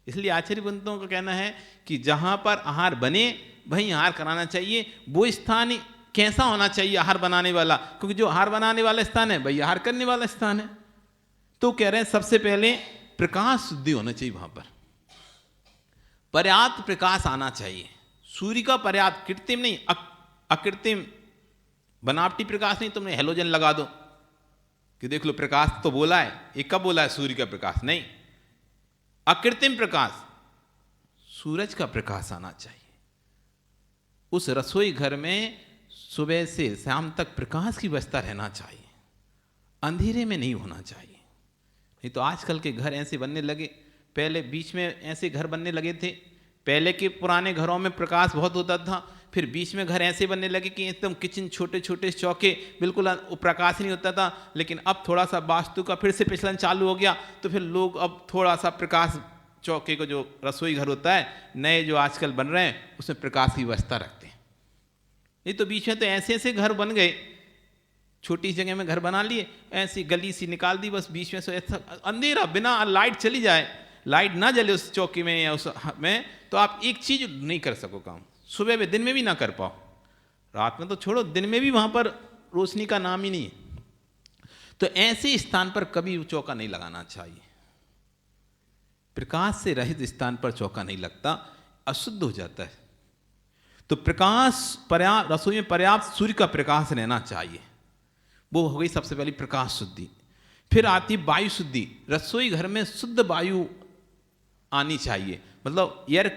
इसलिए आचार्य पंडितों का कहना है कि जहां पर आहार बने वहीं आहार कराना चाहिए। वो स्थान कैसा होना चाहिए आहार बनाने वाला, क्योंकि जो आहार बनाने वाला स्थान है वही आहार करने वाला स्थान है। तो कह रहे हैं सबसे पहले प्रकाश शुद्धि होना चाहिए, वहां पर पर्याप्त प्रकाश आना चाहिए। सूर्य का पर्याप्त, कृत्रिम नहीं, अकृत्रिम बनावटी प्रकाश नहीं। तुमने हेलोजन लगा दो कि देख लो प्रकाश तो बोला है, ये कब बोला है सूर्य का प्रकाश? नहीं, अकृत्रिम प्रकाश, सूरज का प्रकाश आना चाहिए। उस रसोई घर में सुबह से शाम तक प्रकाश की व्यवस्था रहना चाहिए, अंधेरे में नहीं होना चाहिए। नहीं तो आजकल के घर ऐसे बनने लगे, पहले बीच में ऐसे घर बनने लगे थे। पहले के पुराने घरों में प्रकाश बहुत होता था, फिर बीच में घर ऐसे बनने लगे कि एकदम किचन छोटे छोटे चौके, बिल्कुल प्रकाश नहीं होता था। लेकिन अब थोड़ा सा वास्तु का फिर से प्रचलन चालू हो गया, तो फिर लोग अब थोड़ा सा प्रकाश, चौके को जो रसोई घर होता है नए जो आजकल बन रहे हैं उसमें प्रकाश की व्यवस्था रखते हैं। नहीं तो बीच में तो ऐसे ऐसे घर बन गए, छोटी जगह में घर बना लिए, ऐसी गली सी निकाल दी, बस बीच में से ऐसा अंधेरा, बिना लाइट चली जाए, लाइट ना जले उस चौकी में या उस में, तो आप एक चीज नहीं कर सको काम। सुबह में दिन में भी ना कर पाओ, रात में तो छोड़ो, दिन में भी वहां पर रोशनी का नाम ही नहीं है। तो ऐसे स्थान पर कभी चौका नहीं लगाना चाहिए। प्रकाश से रहित स्थान पर चौका नहीं लगता, अशुद्ध हो जाता है। तो प्रकाश पर्याप्त, रसोई में पर्याप्त सूर्य का प्रकाश रहना चाहिए। वो हो गई सबसे पहली प्रकाश शुद्धि। फिर आती वायु शुद्धि। रसोई घर में शुद्ध वायु आनी चाहिए, मतलब एयर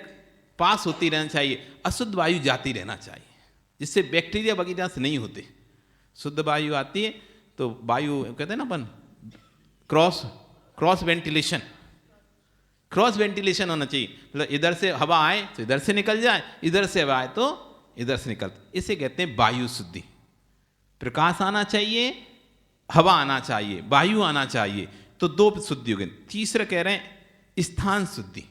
पास होती रहना चाहिए, अशुद्ध वायु जाती रहना चाहिए, जिससे बैक्टीरिया वगैरह से नहीं होते। शुद्ध वायु आती है तो वायु कहते हैं ना अपन, क्रॉस वेंटिलेशन, क्रॉस वेंटिलेशन होना चाहिए। मतलब इधर से हवा आए तो इधर से निकल जाए, इधर से हवा आए तो इधर से निकल, इसे कहते हैं वायु शुद्धि। प्रकाश आना चाहिए, हवा आना चाहिए, वायु आना चाहिए, तो 2 शुद्धि हो गई। तीसरा कह रहे हैं स्थान शुद्धि,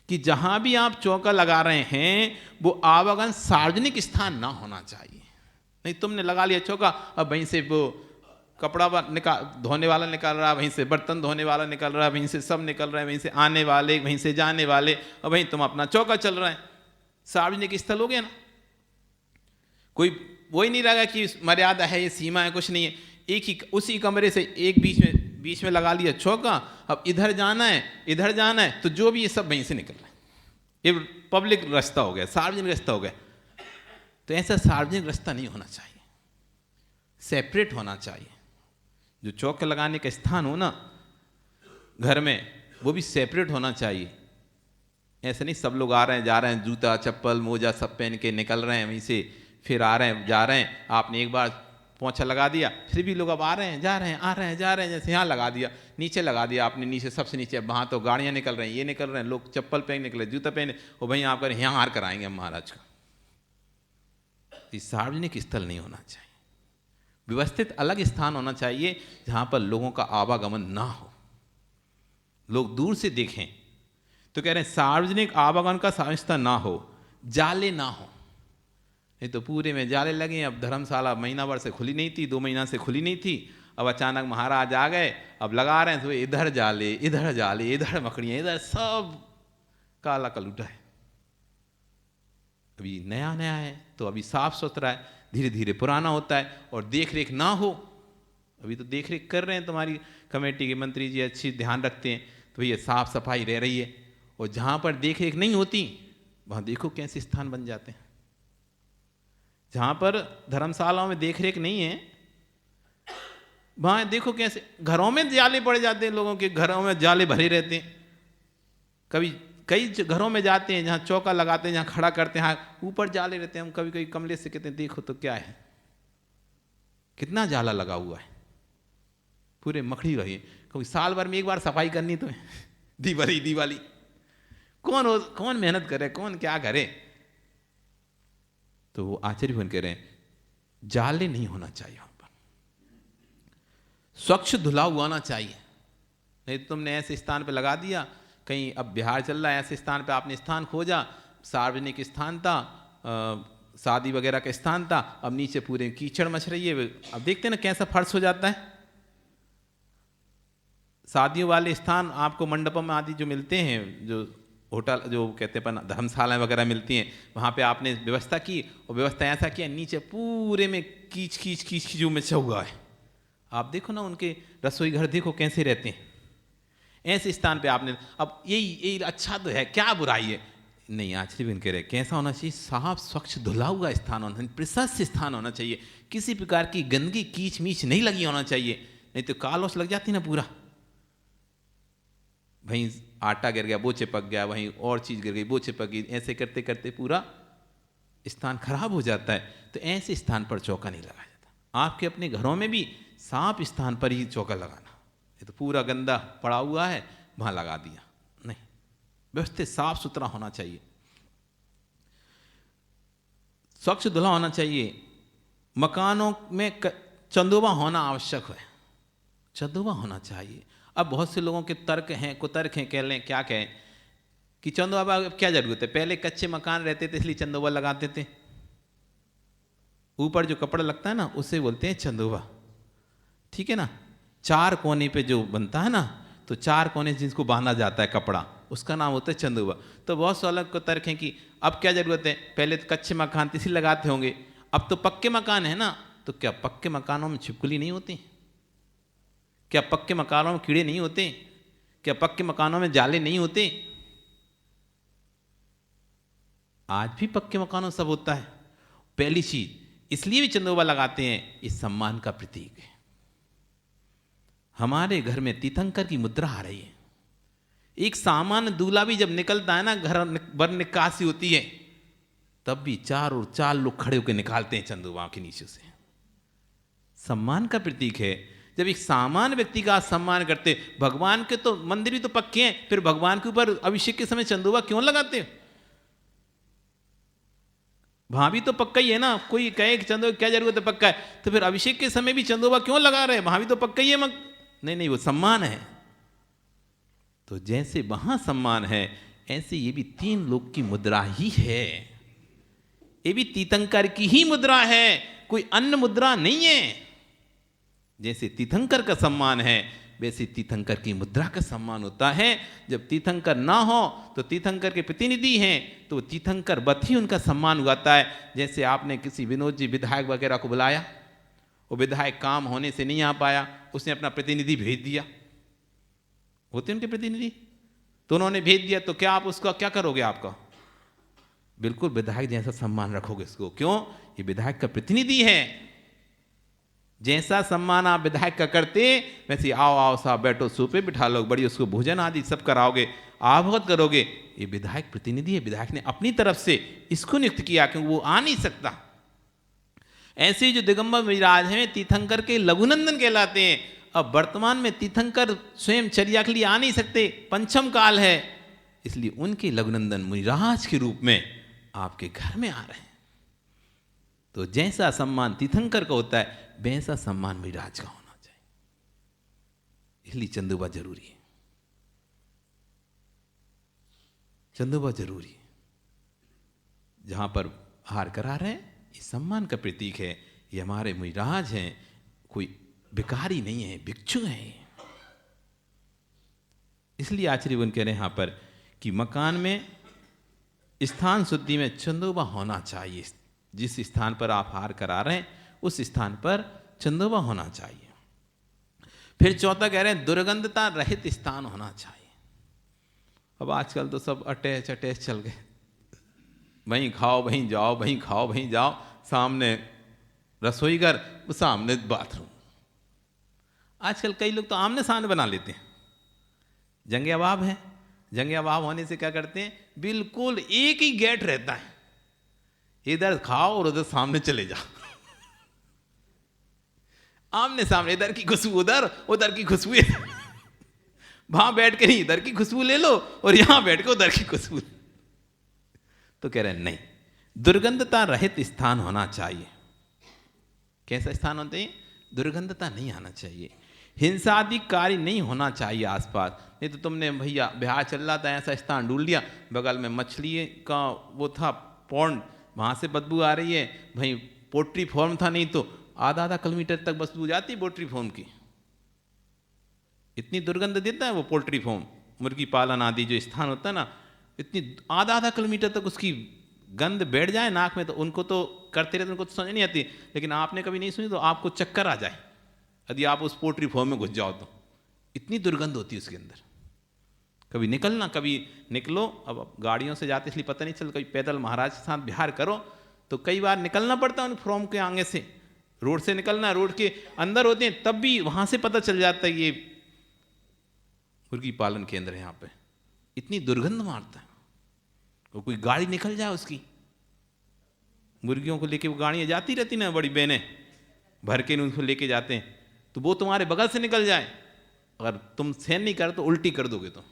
कि जहां भी आप चौका लगा रहे हैं वो आवागमन सार्वजनिक स्थान ना होना चाहिए। नहीं तुमने लगा लिया चौका, अब वहीं से वो कपड़ा धोने वाला निकल रहा है, वहीं से बर्तन धोने वाला निकल रहा है, वहीं से सब निकल रहा है, वहीं से आने वाले, वहीं से जाने वाले, और वहीं तुम अपना चौका चल रहा है। सार्वजनिक स्थल हो गया ना, कोई वही नहीं लगा कि मर्यादा है, ये सीमा है, कुछ नहीं है। एक ही उसी कमरे से एक बीच में लगा लिया चौका, अब इधर जाना है, इधर जाना है, तो जो भी ये सब वहीं से निकल रहा है, ये पब्लिक रास्ता हो गया, सार्वजनिक रास्ता हो गया। तो ऐसा सार्वजनिक रास्ता नहीं होना चाहिए, सेपरेट होना चाहिए। जो चौका लगाने का स्थान हो ना घर में, वो भी सेपरेट होना चाहिए। ऐसे नहीं सब लोग आ रहे हैं जा रहे हैं, जूता चप्पल मोजा सब पहन के निकल रहे हैं वहीं से, फिर आ रहे हैं जा रहे हैं। आपने एक बार पोंछा लगा दिया, फिर भी लोग अब आ रहे हैं जा रहे हैं, आ रहे हैं जा रहे हैं, जैसे यहाँ लगा दिया, नीचे लगा दिया आपने, नीचे सबसे नीचे, वहाँ तो गाड़ियाँ निकल रही हैं, ये निकल रहे हैं, लोग चप्पल पहन निकले, जूता पहने, और भाई आप करें यहाँ हार कराएंगे हम महाराज का। सार्वजनिक स्थल नहीं होना चाहिए, व्यवस्थित अलग स्थान होना चाहिए जहाँ पर लोगों का आवागमन ना हो, लोग दूर से देखें। तो कह रहे हैं सार्वजनिक आवागमन का व्यवस्था ना हो, जाले ना हो। नहीं तो पूरे में जाले लगे। अब धर्मशाला महीना भर से खुली नहीं थी, 2 महीना से खुली नहीं थी, अब अचानक महाराज आ गए, अब लगा रहे हैं तो इधर जाले, इधर जाले, इधर मकड़ियाँ, इधर सब काला कलूटा है। अभी नया नया है तो अभी साफ सुथरा है, धीरे धीरे पुराना होता है। और देख रेख ना हो, अभी तो देख रेख कर रहे हैं, तुम्हारी कमेटी के मंत्री जी अच्छी ध्यान रखते हैं, तो भैया साफ सफाई रह रही है। और जहाँ पर देख रेख नहीं होती वहाँ देखो कैसे स्थान बन जाते हैं। जहाँ पर धर्मशालाओं में देख रेख नहीं है वहाँ देखो कैसे घरों में जाले पड़ जाते हैं, लोगों के घरों में जाले भरे रहते हैं। कभी कई घरों में जाते हैं जहाँ चौका लगाते हैं, जहाँ खड़ा करते हैं, ऊपर जाले रहते हैं। हम कभी कभी कमले से कहते हैं देखो तो क्या है, कितना जाला लगा हुआ है, पूरे मखड़ी रही है। कभी साल भर में एक बार सफाई करनी तो है, दिवाली कौन मेहनत करे, कौन क्या करे। तो वो आचार्य भगवान कह रहे हैं जाले नहीं होना चाहिए, वहां पर स्वच्छ धुला हुआ ना चाहिए। नहीं तो तुमने ऐसे स्थान पे लगा दिया, कहीं अब बिहार चल रहा है, ऐसे स्थान पे आपने स्थान खोजा, सार्वजनिक स्थान था, शादी वगैरह का स्थान था, अब नीचे पूरे कीचड़ मच रही है। अब देखते हैं ना कैसा फर्श हो जाता है। शादियों वाले स्थान आपको मंडपम आदि जो मिलते हैं, जो होटल जो कहते हैं धर्मशालाएं वगैरह मिलती हैं, वहाँ पे आपने व्यवस्था की और व्यवस्था ऐसा किया नीचे पूरे में कीच कीच कीच कीच मचा हुआ है। आप देखो ना उनके रसोई घर देखो कैसे रहते हैं। ऐसे स्थान पे आपने, अब यही अच्छा तो है, क्या बुराई है? नहीं, आचरी बिन कह रहे कैसा होना चाहिए? साफ स्वच्छ धुला हुआ स्थान होना चाहिए, प्रशस्त स्थान होना चाहिए, किसी प्रकार की गंदगी कीच मीच नहीं लगी होना चाहिए, नहीं तो कालोस लग जाती ना पूरा। वहीं आटा गिर गया वो चिपक गया, वहीं और चीज़ गिर गई वो चिपक गई, ऐसे करते करते पूरा स्थान खराब हो जाता है। तो ऐसे स्थान पर चौका नहीं लगाया जाता। आपके अपने घरों में भी साफ स्थान पर ही चौका लगाना। ये तो पूरा गंदा पड़ा हुआ है वहाँ लगा दिया, नहीं, व्यवस्थित साफ सुथरा होना चाहिए, स्वच्छ धुला होना चाहिए। मकानों में चंदोबा होना आवश्यक है, चंदोबा होना चाहिए। अब बहुत से लोगों के तर्क हैं, कुतर्क हैं, कह लें क्या कहें कि चंदोबा अब क्या जरूरत है, पहले कच्चे मकान रहते थे इसलिए चंदोबा लगाते थे। ऊपर जो कपड़ा लगता है ना उसे बोलते हैं चंदोबा, ठीक है ना। चार कोने पे जो बनता है ना, तो चार कोने जिसको बांधा जाता है कपड़ा, उसका नाम होता है चंदोबा। तो बहुत से अलग को तर्क हैं कि अब क्या जरूरत है, पहले तो कच्चे मकान इसी लगाते होंगे, अब तो पक्के मकान है ना, तो क्या पक्के मकानों में छिपकली नहीं होती? क्या पक्के मकानों में कीड़े नहीं होते? क्या पक्के मकानों में जाले नहीं होते? आज भी पक्के मकानों सब होता है। पहली चीज इसलिए भी चंदोबा लगाते हैं, इस सम्मान का प्रतीक है। हमारे घर में तीर्थंकर की मुद्रा आ रही है। एक सामान्य दूल्हा भी जब निकलता है ना, घर बर निकासी होती है, तब भी चार लोग खड़े होकर निकालते हैं चंदोबा के नीचे से। सम्मान का प्रतीक है। जब एक सामान्य व्यक्ति का सम्मान करते, भगवान के तो मंदिर भी तो पक्के हैं, फिर भगवान के ऊपर अभिषेक के समय चंदोबा क्यों लगाते हो? वहां भी तो पक्का ही है ना। कोई कहे कि चंदोबा क्या जरूरत है, पक्का है, तो फिर अभिषेक के समय भी चंदोबा क्यों लगा रहे? वहां भी तो पक्का ही है। नहीं, वो सम्मान है। तो जैसे वहां सम्मान है, ऐसे ये भी तीन लोग की मुद्रा ही है। ये भी तीर्थंकर की ही मुद्रा है, कोई अन्य मुद्रा नहीं है। जैसे तीर्थंकर का सम्मान है, वैसे तीर्थंकर की मुद्रा का सम्मान होता है। जब तीर्थंकर ना हो तो तीर्थंकर के प्रतिनिधि हैं, तो तीर्थंकर बत ही उनका सम्मान उगाता है। जैसे आपने किसी विनोद जी विधायक वगैरह को बुलाया, वो विधायक काम होने से नहीं आ पाया, उसने अपना प्रतिनिधि भेज दिया, होते उनके प्रतिनिधि, तो उन्होंने भेज दिया, तो क्या आप उसका क्या करोगे? आपका बिल्कुल विधायक जैसा सम्मान रखोगे इसको। क्यों? ये विधायक का प्रतिनिधि है। जैसा सम्मान आप विधायक का करते, वैसे आओ आओ साहब बैठो, सोफे बिठा लो, बड़ी उसको भोजन आदि सब कराओगे, आभूत करोगे। ये विधायक प्रतिनिधि है, विधायक ने अपनी तरफ से इसको नियुक्त किया, क्योंकि वो आ नहीं सकता। ऐसे जो दिगंबर विराज हैं तीर्थंकर के लघुनंदन कहलाते हैं। अब वर्तमान में तीर्थंकर स्वयं चर्या के लिए आ नहीं सकते, पंचम काल है, इसलिए उनके लघुनंदन मुनिराज के रूप में आपके घर में आ रहे हैं। तो जैसा सम्मान तीर्थंकर का होता है, वैसा सम्मान मुनिराज का होना चाहिए। इसलिए चंदोबा जरूरी है, चंदोबा जरूरी है। जहां पर हार करा रहे हैं, ये सम्मान का प्रतीक है। ये हमारे मुनिराज हैं, कोई भिखारी नहीं है, भिक्षु हैं। इसलिए आचार्य वन कह रहे हैं यहां पर कि मकान में स्थान शुद्धि में चंदोबा होना चाहिए। जिस स्थान पर आप हार करा रहे हैं, उस स्थान पर चंदोबा होना चाहिए। फिर चौथा कह रहे हैं दुर्गंधता रहित स्थान होना चाहिए। अब आजकल तो सब अटैच चल गए, वहीं खाओ वहीं जाओ, वहीं खाओ वहीं जाओ, सामने रसोई घर, सामने बाथरूम। आजकल कई लोग तो आमने सामने बना लेते हैं। जंग अबाब है, जंग अबाब होने से क्या करते हैं, बिल्कुल एक ही गेट रहता है, इधर खाओ और उधर सामने चले जाओ। आमने सामने, इधर की खुशबू उधर, उधर की खुशबू इधर। वहां बैठ के नहीं इधर की खुशबू ले लो और यहां बैठ के उधर की खुशबू। तो कह रहे हैं नहीं, दुर्गंधता रहित स्थान होना चाहिए। कैसा स्थान होता है? दुर्गंधता नहीं आना चाहिए, हिंसादि कार्य नहीं होना चाहिए आसपास। नहीं तो तुमने भैया ब्याह चल रहा था, ऐसा स्थान ढूंढ लिया, बगल में मछली का वो था पौंड, वहाँ से बदबू आ रही है, भाई पोल्ट्री फार्म था, नहीं तो आधा आधा किलोमीटर तक बदबू जाती पोल्ट्री फार्म की। इतनी दुर्गंध देता है वो पोल्ट्री फार्म, मुर्गी पालन आदि जो स्थान होता है ना, इतनी आधा आधा किलोमीटर तक उसकी गंध बैठ जाए नाक में, तो उनको तो करते रहते, उनको तो समझ नहीं आती। लेकिन आपने कभी नहीं सुनी तो आपको चक्कर आ जाए यदि आप उस पोल्ट्री फार्म में घुस जाओ तो। इतनी दुर्गंध होती है उसके अंदर। कभी निकलना, कभी निकलो, अब गाड़ियों से जाते इसलिए पता नहीं चलता, कभी पैदल महाराज के साथ बिहार करो तो कई बार निकलना पड़ता है उन फार्म के आगे से, रोड से निकलना, रोड के अंदर होते हैं, तब भी वहाँ से पता चल जाता है ये मुर्गी पालन केंद्र है। यहाँ पे इतनी दुर्गंध मारता है। वो कोई गाड़ी निकल जाए उसकी, मुर्गियों को लेके वो गाड़ियाँ जाती रहती ना, बड़ी बहनें भर के उनको लेके जाते हैं, तो वो तुम्हारे बगल से निकल जाए, अगर तुम सहन नहीं कर तो उल्टी कर दोगे, तो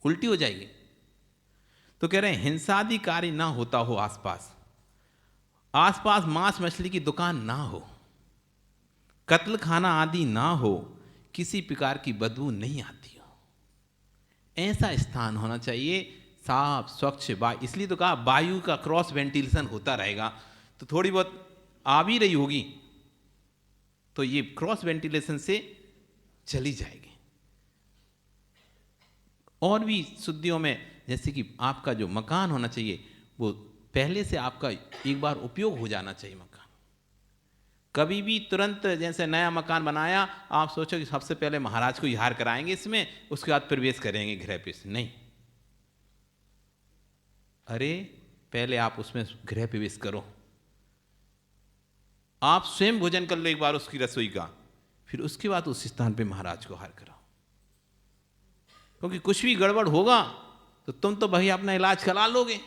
उल्टी हो जाएगी। तो कह रहे हैं हिंसादि कार्य ना होता हो आसपास, आसपास मांस मछली की दुकान ना हो, कत्ल खाना आदि ना हो, किसी प्रकार की बदबू नहीं आती हो, ऐसा स्थान होना चाहिए साफ स्वच्छ वायु। इसलिए तो कहा वायु का क्रॉस वेंटिलेशन होता रहेगा, तो थोड़ी बहुत आ भी रही होगी तो ये क्रॉस वेंटिलेशन से चली जाएगी। और भी शुद्धियों में, जैसे कि आपका जो मकान होना चाहिए वो पहले से आपका एक बार उपयोग हो जाना चाहिए मकान। कभी भी तुरंत जैसे नया मकान बनाया आप सोचो कि सबसे पहले महाराज को हार कराएंगे इसमें, उसके बाद प्रवेश करेंगे गृह प्रवेश, नहीं। अरे पहले आप उसमें गृह प्रवेश करो, आप स्वयं भोजन कर लो एक बार उसकी रसोई का, फिर उसके बाद उस स्थान पे महाराज को हार कराओ। क्योंकि कुछ भी गड़बड़ होगा तो तुम तो भाई अपना इलाज करा लोगे,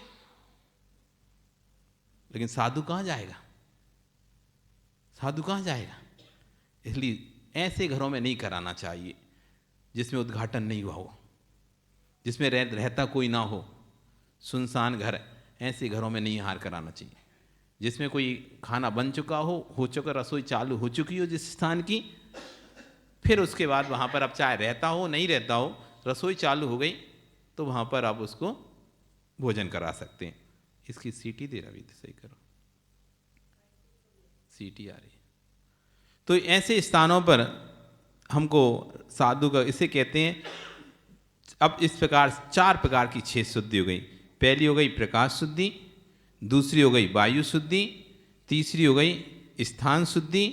लेकिन साधु कहां जाएगा, साधु कहां जाएगा। इसलिए ऐसे घरों में नहीं कराना चाहिए जिसमें उद्घाटन नहीं हुआ हो, जिसमें रहता कोई ना हो, सुनसान घर, ऐसे घरों में नहीं हार कराना चाहिए। जिसमें कोई खाना बन चुका हो चुका, रसोई चालू हो चुकी हो जिस स्थान की, फिर उसके बाद वहाँ पर अब चाहे रहता हो नहीं रहता हो, रसोई चालू हो गई तो वहाँ पर आप उसको भोजन करा सकते हैं। इसकी सीटी दे रहा भी, सही करो, सीटी आ रही है। तो ऐसे स्थानों पर हमको साधु का इसे कहते हैं। अब इस प्रकार 4 प्रकार की 6 शुद्धि हो गई। पहली हो गई प्रकाश शुद्धि, दूसरी हो गई वायु शुद्धि, तीसरी हो गई स्थान शुद्धि,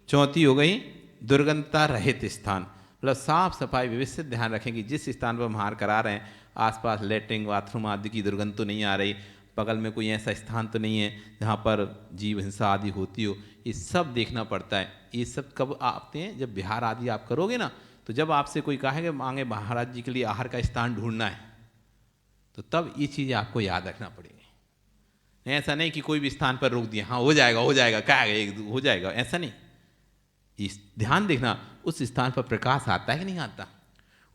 चौथी हो गई दुर्गंधता रहित स्थान। मतलब साफ सफाई व्यवस्थित ध्यान रखें कि जिस स्थान पर हम हार करा रहे हैं आसपास लैट्रिन बाथरूम आदि की दुर्गंध तो नहीं आ रही, बगल में कोई ऐसा स्थान तो नहीं है जहाँ पर जीव हिंसा आदि होती हो, ये सब देखना पड़ता है। ये सब कब आते हैं, जब बिहार आदि आप करोगे ना, तो जब आपसे कोई कहे कि मांगे महाराज जी के लिए आहार का स्थान ढूंढना है, तो तब ये चीज़ें आपको याद रखना पड़ेगी। ऐसा नहीं कि कोई भी स्थान पर रोक दिया, हाँ हो जाएगा क्या हो जाएगा, ऐसा नहीं। इस ध्यान देखना उस स्थान पर प्रकाश आता है कि नहीं आता,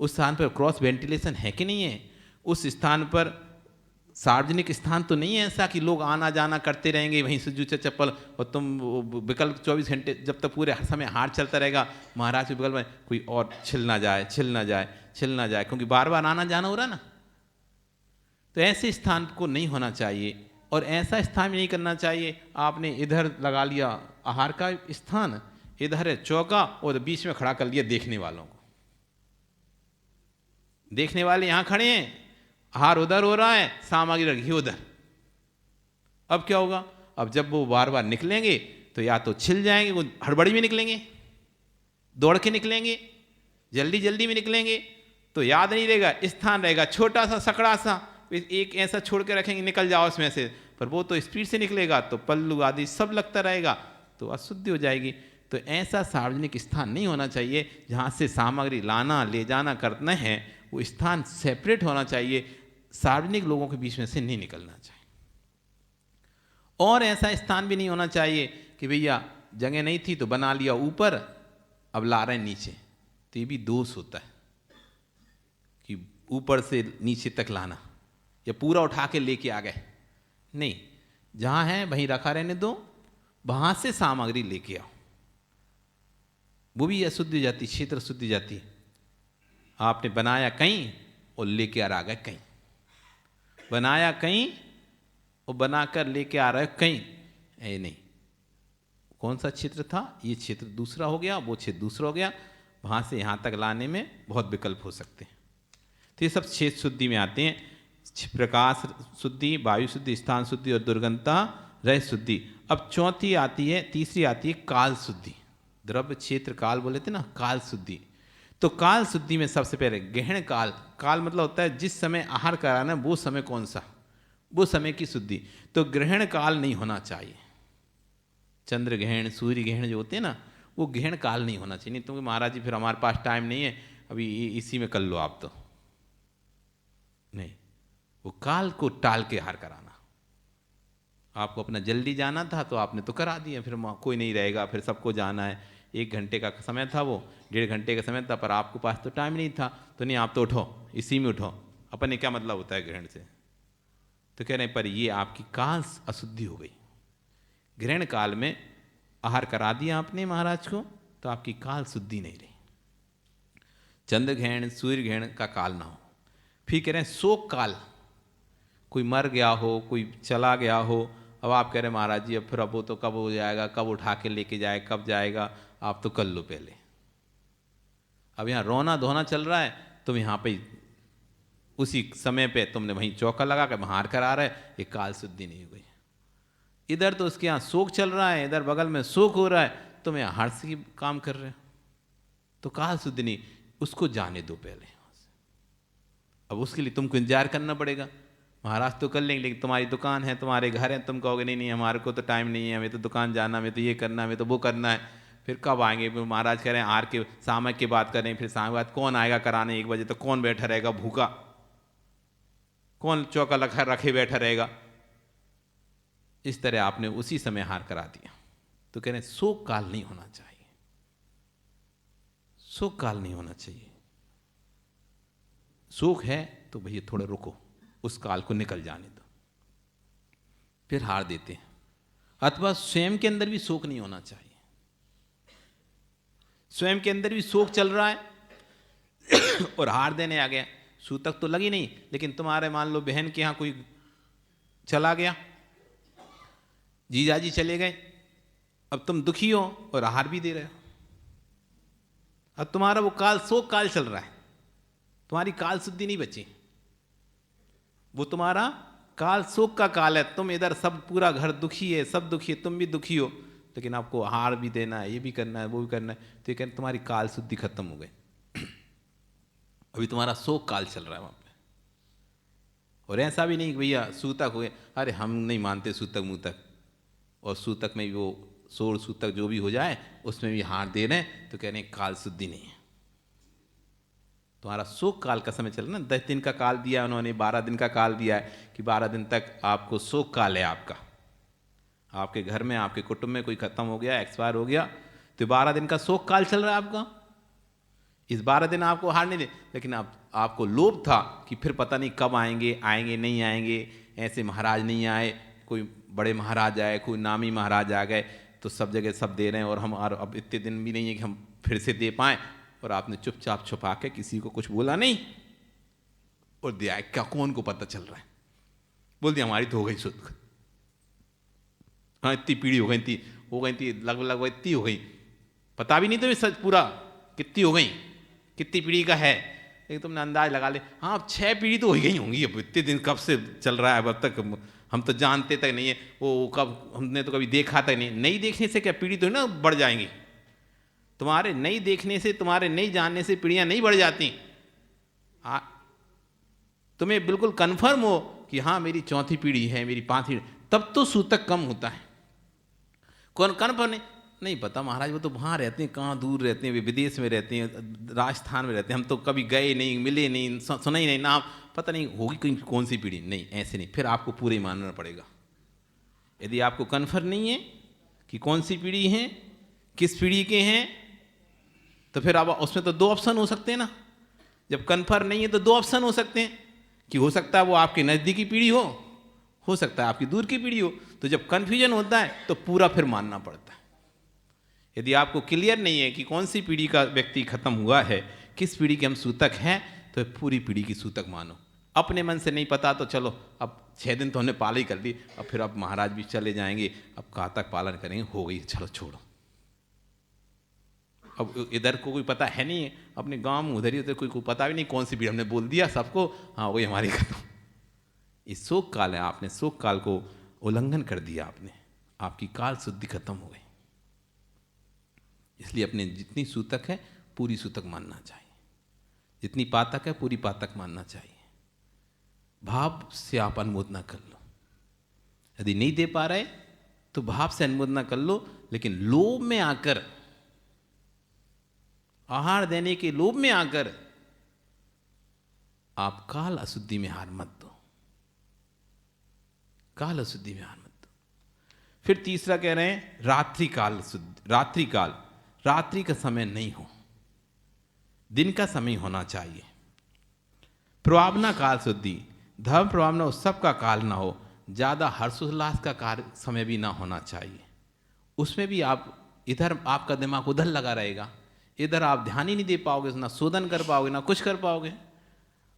उस स्थान पर क्रॉस वेंटिलेशन है कि नहीं है, उस स्थान पर सार्वजनिक स्थान तो नहीं है ऐसा कि लोग आना जाना करते रहेंगे वहीं से जूते चप्पल, और तुम विकल्प 24 घंटे जब तक पूरे समय हार चलता रहेगा महाराज के बगल में कोई और छिल ना जाए, क्योंकि बार बार आना जाना हो रहा ना। तो ऐसे स्थान को नहीं होना चाहिए, और ऐसा स्थान नहीं करना चाहिए आपने इधर लगा लिया आहार का स्थान, इधर है चौका और बीच में खड़ा कर लिया देखने वालों को। देखने वाले यहाँ खड़े हैं, आहार उधर हो रहा है, सामग्री रखी उधर। अब क्या होगा, अब जब वो बार बार निकलेंगे तो या तो छिल जाएंगे, वो हड़बड़ी में निकलेंगे, दौड़ के निकलेंगे, जल्दी में निकलेंगे, तो याद नहीं रहेगा, स्थान रहेगा छोटा सा सकड़ा सा, एक ऐसा छोड़ के रखेंगे निकल जाओ उसमें से, पर वो तो स्पीड से निकलेगा तो पल्लू आदि सब लगता रहेगा तो अशुद्धि हो जाएगी। तो ऐसा सार्वजनिक स्थान नहीं होना चाहिए जहाँ से सामग्री लाना ले जाना करना है, वो स्थान सेपरेट होना चाहिए, सार्वजनिक लोगों के बीच में से नहीं निकलना चाहिए। और ऐसा स्थान भी नहीं होना चाहिए कि भैया जगह नहीं थी तो बना लिया ऊपर, अब ला रहे हैं नीचे, तो ये भी दोष होता है कि ऊपर से नीचे तक लाना या पूरा उठा के लेके आ गए, नहीं, जहाँ है वहीं रखा रहने दो, वहाँ से सामग्री लेके आओ, वो भी अशुद्धि हो जाती, क्षेत्र शुद्धि हो जाती। आपने बनाया कहीं और लेके आ गए कहीं, बनाया कहीं और बनाकर लेके आ रहे हो कहीं, ऐ नहीं, कौन सा क्षेत्र था, ये क्षेत्र दूसरा हो गया, वो क्षेत्र दूसरा हो गया, वहाँ से यहाँ तक लाने में बहुत विकल्प हो सकते हैं। तो ये सब क्षेत्र शुद्धि में आते हैं, प्रकाश शुद्धि, वायु शुद्धि, स्थान शुद्धि और दुर्गंधता रह शुद्धि। अब चौथी आती है, तीसरी आती है काल शुद्धि। द्रव्य क्षेत्र काल बोले थे ना, काल शुद्धि। तो काल शुद्धि में सबसे पहले गहन काल, काल मतलब होता है जिस समय आहार कराना है वो समय कौन सा, वो समय की शुद्धि। तो ग्रहण काल नहीं होना चाहिए, चंद्र ग्रहण, सूर्य ग्रहण जो होते हैं ना, वो ग्रहण काल नहीं होना चाहिए। नहीं तो महाराज जी फिर हमारे पास टाइम नहीं है, अभी इसी में कर लो आप, तो नहीं, वो काल को टाल के आहार कराना। आपको अपना जल्दी जाना था तो आपने तो करा दिया, फिर कोई नहीं रहेगा, फिर सबको जाना है, 1 घंटे का समय था, वो 1.5 घंटे का समय था, पर आपके पास तो टाइम नहीं था, तो नहीं आप तो उठो, इसी में उठो। अपन ने क्या मतलब होता है ग्रहण से, तो कह रहे हैं पर ये आपकी काल अशुद्धि हो गई। ग्रहण काल में आहार करा दिया आपने महाराज को, तो आपकी काल शुद्धि नहीं रही। चंद्र ग्रहण, सूर्य ग्रहण का काल ना हो। फिर कह रहे हैं शोक काल, कोई मर गया हो, कोई चला गया हो, अब आप कह रहे हैं महाराज जी अब फिर अब वो तो कब हो जाएगा, कब उठा के लेके जाए, कब जाएगा, आप तो कर लो पहले। अब यहाँ रोना धोना चल रहा है, तुम यहाँ पे उसी समय पे तुमने वहीं चौका लगा कर हार करा रहे, ये काल शुद्धि नहीं हो गई। इधर तो उसके यहाँ शोक चल रहा है, इधर बगल में शोक हो रहा है, तुम यहाँ हर्ष की काम कर रहे हो, तो काल शुद्धि नहीं। उसको जाने दो पहले, अब उसके लिए तुमको इंतजार करना पड़ेगा। महाराज तो कर लेंगे, लेकिन तुम्हारी दुकान है, तुम्हारे घर है, तुम कहोगे नहीं नहीं हमारे को तो टाइम नहीं है, हमें तो दुकान जाना, हमें तो ये करना, हमें तो वो करना है। फिर कब आएंगे, फिर महाराज कह रहे हैं आर के शाम के बाद करें, फिर शाम के बाद कौन आएगा कराने 1 बजे, तो कौन बैठा रहेगा भूखा, कौन चौका रखे बैठा रहेगा। इस तरह आपने उसी समय हार करा दिया। तो कह रहे हैं शोक काल नहीं होना चाहिए, शोक काल नहीं होना चाहिए। शोक है तो भैया थोड़ा रुको, उस काल को निकल जाने दो, फिर हार देते हैं। अथवा स्वयं के अंदर भी शोक नहीं होना चाहिए, स्वयं के अंदर भी शोक चल रहा है और हार देने आ गया। सूतक तो लगी नहीं, लेकिन तुम्हारे मान लो बहन के यहां कोई चला गया, जीजाजी चले गए, अब तुम दुखी हो और हार भी दे रहे हो। अब तुम्हारा वो काल शोक काल चल रहा है, तुम्हारी काल शुद्धि नहीं बची, वो तुम्हारा काल शोक का काल है। तुम इधर सब पूरा घर दुखी है, सब दुखी है, तुम भी दुखी हो, लेकिन आपको हार भी देना है, ये भी करना है, वो भी करना है, तो ये कहते तुम्हारी काल शुद्धि खत्म हो गई। अभी तुम्हारा शोक काल चल रहा है वहां पे। और ऐसा भी नहीं कि भैया सूतक हुए, अरे हम नहीं मानते सूतक मूतक, और सूतक में भी वो 16 सूतक जो भी हो जाए उसमें भी हार दे रहे हैं, तो कह रहे हैं काल शुद्धि नहीं है। तुम्हारा शोक काल का समय चल रहा है ना, 10 दिन का काल दिया उन्होंने, 12 दिन का काल दिया है कि 12 दिन तक आपको शोक काल है आपका। आपके घर में, आपके कुटुंब में कोई खत्म हो गया, एक्सपायर हो गया, तो 12 दिन का शोक काल चल रहा है आपका। इस 12 दिन आपको हार नहीं दे, लेकिन आपको लोभ था कि फिर पता नहीं कब आएंगे, आएंगे नहीं आएंगे, ऐसे महाराज नहीं आए, कोई बड़े महाराज आए, कोई नामी महाराज आ गए, तो सब जगह सब दे रहे हैं और हम अब इतने दिन भी नहीं है कि हम फिर से दे पाएँ, और आपने चुपचाप छुपा के किसी को कुछ बोला नहीं और दिया। क्या कौन को पता चल रहा है, बोल दिया हमारी तो हो गई शुद्ध, हाँ इतनी पीढ़ी हो गई थी, हो गई थी, लगभग इतनी हो गई, पता भी नहीं तो सच पूरा कितनी हो गई, कितनी पीढ़ी का है, लेकिन तुमने अंदाज लगा ले, हाँ अब 6 पीढ़ी तो हो गई होंगी, अब इतने दिन कब से चल रहा है, अब तक हम तो जानते तक नहीं है, वो कब हमने तो कभी देखा तक नहीं। नहीं देखने से क्या पीढ़ी तो ना बढ़ जाएंगी, तुम्हारे नहीं देखने से, तुम्हारे नहीं जानने से पीढ़ियां नहीं बढ़ जाती। तुम्हें बिल्कुल कन्फर्म हो कि हाँ मेरी 4थी पीढ़ी है, मेरी 5वीं, तब तो सूतक कम होता है। कौन कन्फर्म नहीं पता महाराज, वो तो वहाँ रहते हैं, कहाँ दूर रहते हैं, वे विदेश में रहते हैं, राजस्थान में रहते हैं, हम तो कभी गए नहीं, मिले नहीं, सुना ही नहीं नाम, पता नहीं होगी कौन सी पीढ़ी। नहीं, ऐसे नहीं, फिर आपको पूरे ही मानना पड़ेगा। यदि आपको कन्फर्म नहीं है कि कौन सी पीढ़ी है, किस पीढ़ी के हैं, तो फिर आप उसमें तो 2 ऑप्शन हो सकते हैं ना। जब कन्फर्म नहीं है तो 2 ऑप्शन हो सकते हैं कि हो सकता है वो आपके नज़दीकी पीढ़ी हो सकता है आपकी दूर की पीढ़ी हो। तो जब कन्फ्यूजन होता है तो पूरा फिर मानना पड़ता है। यदि आपको क्लियर नहीं है कि कौन सी पीढ़ी का व्यक्ति खत्म हुआ है, किस पीढ़ी के हम सूतक हैं, तो पूरी पीढ़ी की सूतक मानो, अपने मन से नहीं पता तो चलो, अब 6 दिन तो हमने पाल ही कर ली, अब फिर अब महाराज भी चले जाएंगे, अब कहाँ तक पालन करेंगे, हो गई, चलो छोड़ो। अब इधर को कोई पता है नहीं, अपने गांव में उधर ही उधर कोई पता भी नहीं, कौन सी भीड़ हमने बोल दिया सबको, हाँ वही हमारी खत्म। ये शोक काल है, आपने शोक काल को उल्लंघन कर दिया, आपने, आपकी काल शुद्धि खत्म हो गई। इसलिए अपने जितनी सूतक है पूरी सूतक मानना चाहिए, जितनी पातक है पूरी पातक मानना चाहिए। भाव से आप अनुमोदना कर लो, यदि नहीं दे पा रहे तो भाव से अनुमोदना कर लो, लेकिन लोभ में आकर, आहार देने के लोभ में आकर आप काल अशुद्धि में हार मत दो, काल अशुद्धि में हार मत दो। फिर तीसरा कह रहे हैं रात्रि काल शुद्ध, रात्रि काल, रात्रि का समय नहीं हो, दिन का समय होना चाहिए। प्रभावना काल शुद्धि, धर्म प्रभावना उत्सव का काल ना हो, ज़्यादा हर्षोल्लास का कार्य समय भी ना होना चाहिए। उसमें भी आप इधर आपका दिमाग उधर लगा रहेगा, इधर आप ध्यान ही नहीं दे पाओगे, ना शोधन कर पाओगे ना कुछ कर पाओगे।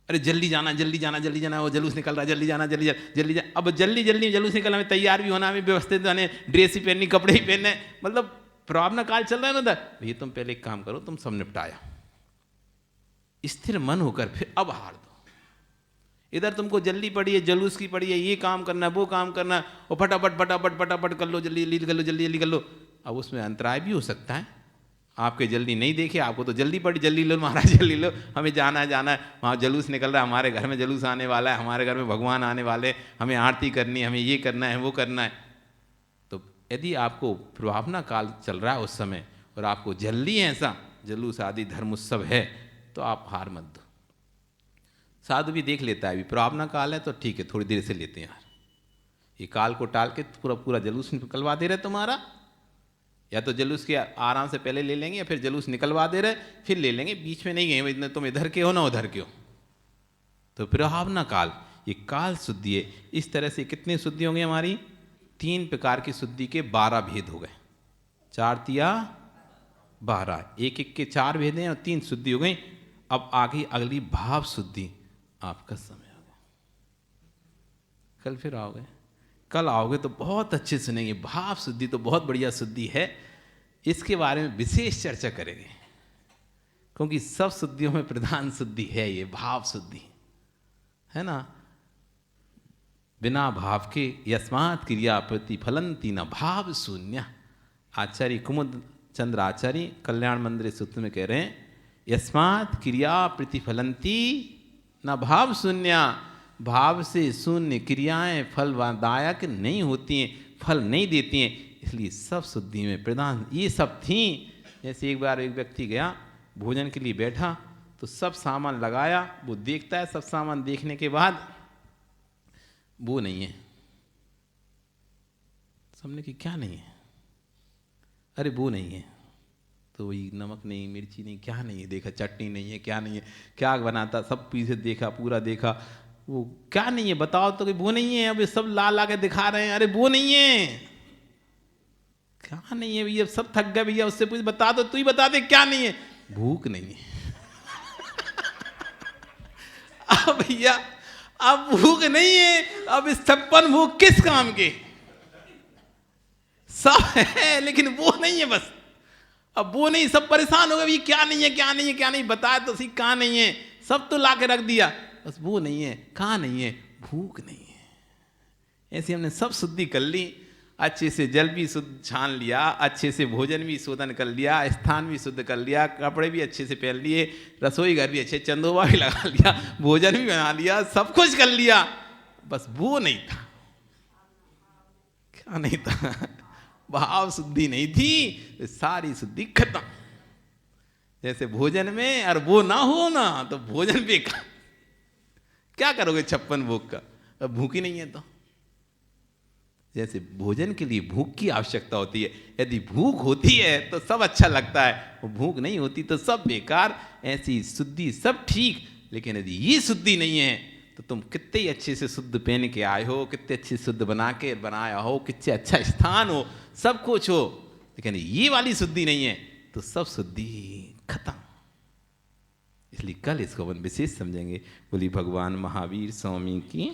अरे जल्दी जाना जल्दी जाना जल्दी जाना, वो जुलूस निकल रहा है, जल्दी जाना जल्दी जल्दी जा, अब जल्दी जल्दी जुलूस निकलना में तैयार भी होना, हमें व्यवस्थित आने, ड्रेस ही पहननी, कपड़े ही पहनने, मतलब प्रभावना काल चल रहा है ना उधर। ये तुम पहले एक काम करो, तुम सब निपटाया, स्थिर मन होकर फिर अब हार दो। इधर तुमको जल्दी पड़ी है, जुलूस की पड़ी है, ये काम करना है वो काम करना है, और फटाफट फटाफट फटाफट कर लो, जल्दी जल्दी कर लो, जल्दी जल्दी कर लो। अब उसमें अंतराय भी हो सकता है, आपके जल्दी नहीं देखे, आपको तो जल्दी पड़ी, जल्दी लो महाराज जल्दी लो, हमें जाना है जाना है, वहाँ जुलूस निकल रहा है, हमारे घर में जुलूस आने वाला है, हमारे घर में भगवान आने वाले, हमें आरती करनी है, हमें ये करना है वो करना है। तो यदि आपको प्रभावना काल चल रहा है उस समय और आपको जल्दी है, ऐसा जुलूस आदि धर्म उत्सव है, तो आप हार मत दो। साधु भी देख लेता है, अभी प्रभावना काल है तो ठीक है, थोड़ी देर से लेते हैं यार, ये काल को टाल के पूरा पूरा जुलूस निकलवा दे रहे तुम्हारा, या तो जुलूस के आराम से पहले ले लेंगे, या फिर जुलूस निकलवा दे रहे फिर ले लेंगे, बीच में नहीं गए इतने, तुम इधर के हो ना उधर के हो। तो प्रभावना काल ये काल शुद्धि है। इस तरह से कितनी शुद्धि होंगी हमारी? 3 प्रकार की शुद्धि के 12 भेद हो गए, 4 तिया 12, एक एक के 4 भेद हैं और 3 शुद्धि हो गई। अब आगे अगली भाव शुद्धि, आपका समय आ गया, कल फिर आओगे, कल आओगे तो बहुत अच्छे सुनेंगे। भाव शुद्धि तो बहुत बढ़िया शुद्धि है, इसके बारे में विशेष चर्चा करेंगे, क्योंकि सब शुद्धियों में प्रधान शुद्धि है ये भाव शुद्धि, है ना। बिना भाव के यस्मात् क्रिया प्रतिफलंती न भाव शून्य। आचार्य कुमुद चंद्र आचार्य कल्याण मंदिर सूत्र में कह रहे हैं, यस्मात् क्रिया प्रतिफलंती न भाव शून्य। भाव से शून्य क्रियाएं फलदायक नहीं होती हैं, फल नहीं देती हैं, इसलिए सब शुद्धि में प्रधान ये सब थी। जैसे एक बार एक व्यक्ति गया भोजन के लिए बैठा, तो सब सामान लगाया, वो देखता है, सब सामान देखने के बाद वो नहीं है, सबने कि क्या नहीं है, अरे वो नहीं है, तो वही नमक नहीं, मिर्ची नहीं, क्या नहीं है, देखा चटनी नहीं है, क्या नहीं है, क्या बनाता, सब पीछे देखा, पूरा देखा, वो क्या नहीं है बताओ, तो कि वो नहीं है। अब सब ला ला के दिखा रहे हैं, अरे वो नहीं है, क्या नहीं है भैया, सब थक गए भैया, उससे पूछ बता दो, तू ही बता दे क्या नहीं है, भूख नहीं है। अब भैया अब भूख नहीं है, अब इस 56 भूख किस काम के, सब है लेकिन वो नहीं है बस। अब वो नहीं, सब परेशान हो गए, क्या नहीं है क्या नहीं है क्या नहीं, बताया तो सही कहाँ नहीं है, सब तो ला के रख दिया, बस वो नहीं है, कहाँ नहीं है, भूख नहीं है। ऐसे हमने सब शुद्धि कर ली, अच्छे से जल भी शुद्ध छान लिया, अच्छे से भोजन भी शोधन कर लिया, स्थान भी शुद्ध कर लिया, कपड़े भी अच्छे से पहन लिए, रसोई घर भी अच्छे, चंदोबा भी लगा लिया, भोजन भी बना लिया, सब कुछ कर लिया, बस वो नहीं था। क्या नहीं था? भाव शुद्धि नहीं थी, तो सारी शुद्धि खत्म। जैसे भोजन में और वो ना हो ना तो भोजन बेकार, क्या करोगे 56 भूख का, अब भूख ही नहीं है तो। जैसे भोजन के लिए भूख की आवश्यकता होती है, यदि भूख होती है तो सब अच्छा लगता है, वो भूख नहीं होती तो सब बेकार। ऐसी शुद्धि सब ठीक, लेकिन यदि ये शुद्धि नहीं है तो तुम कितने अच्छे से शुद्ध पहन के आए हो, कितने अच्छे शुद्ध बना के बनाया हो, कितने अच्छा स्थान हो, सब कुछ हो, लेकिन ये वाली शुद्धि नहीं है तो सब शुद्धि खत्म। इसलिए कल इसको अपन विशेष समझेंगे। बोली भगवान महावीर स्वामी की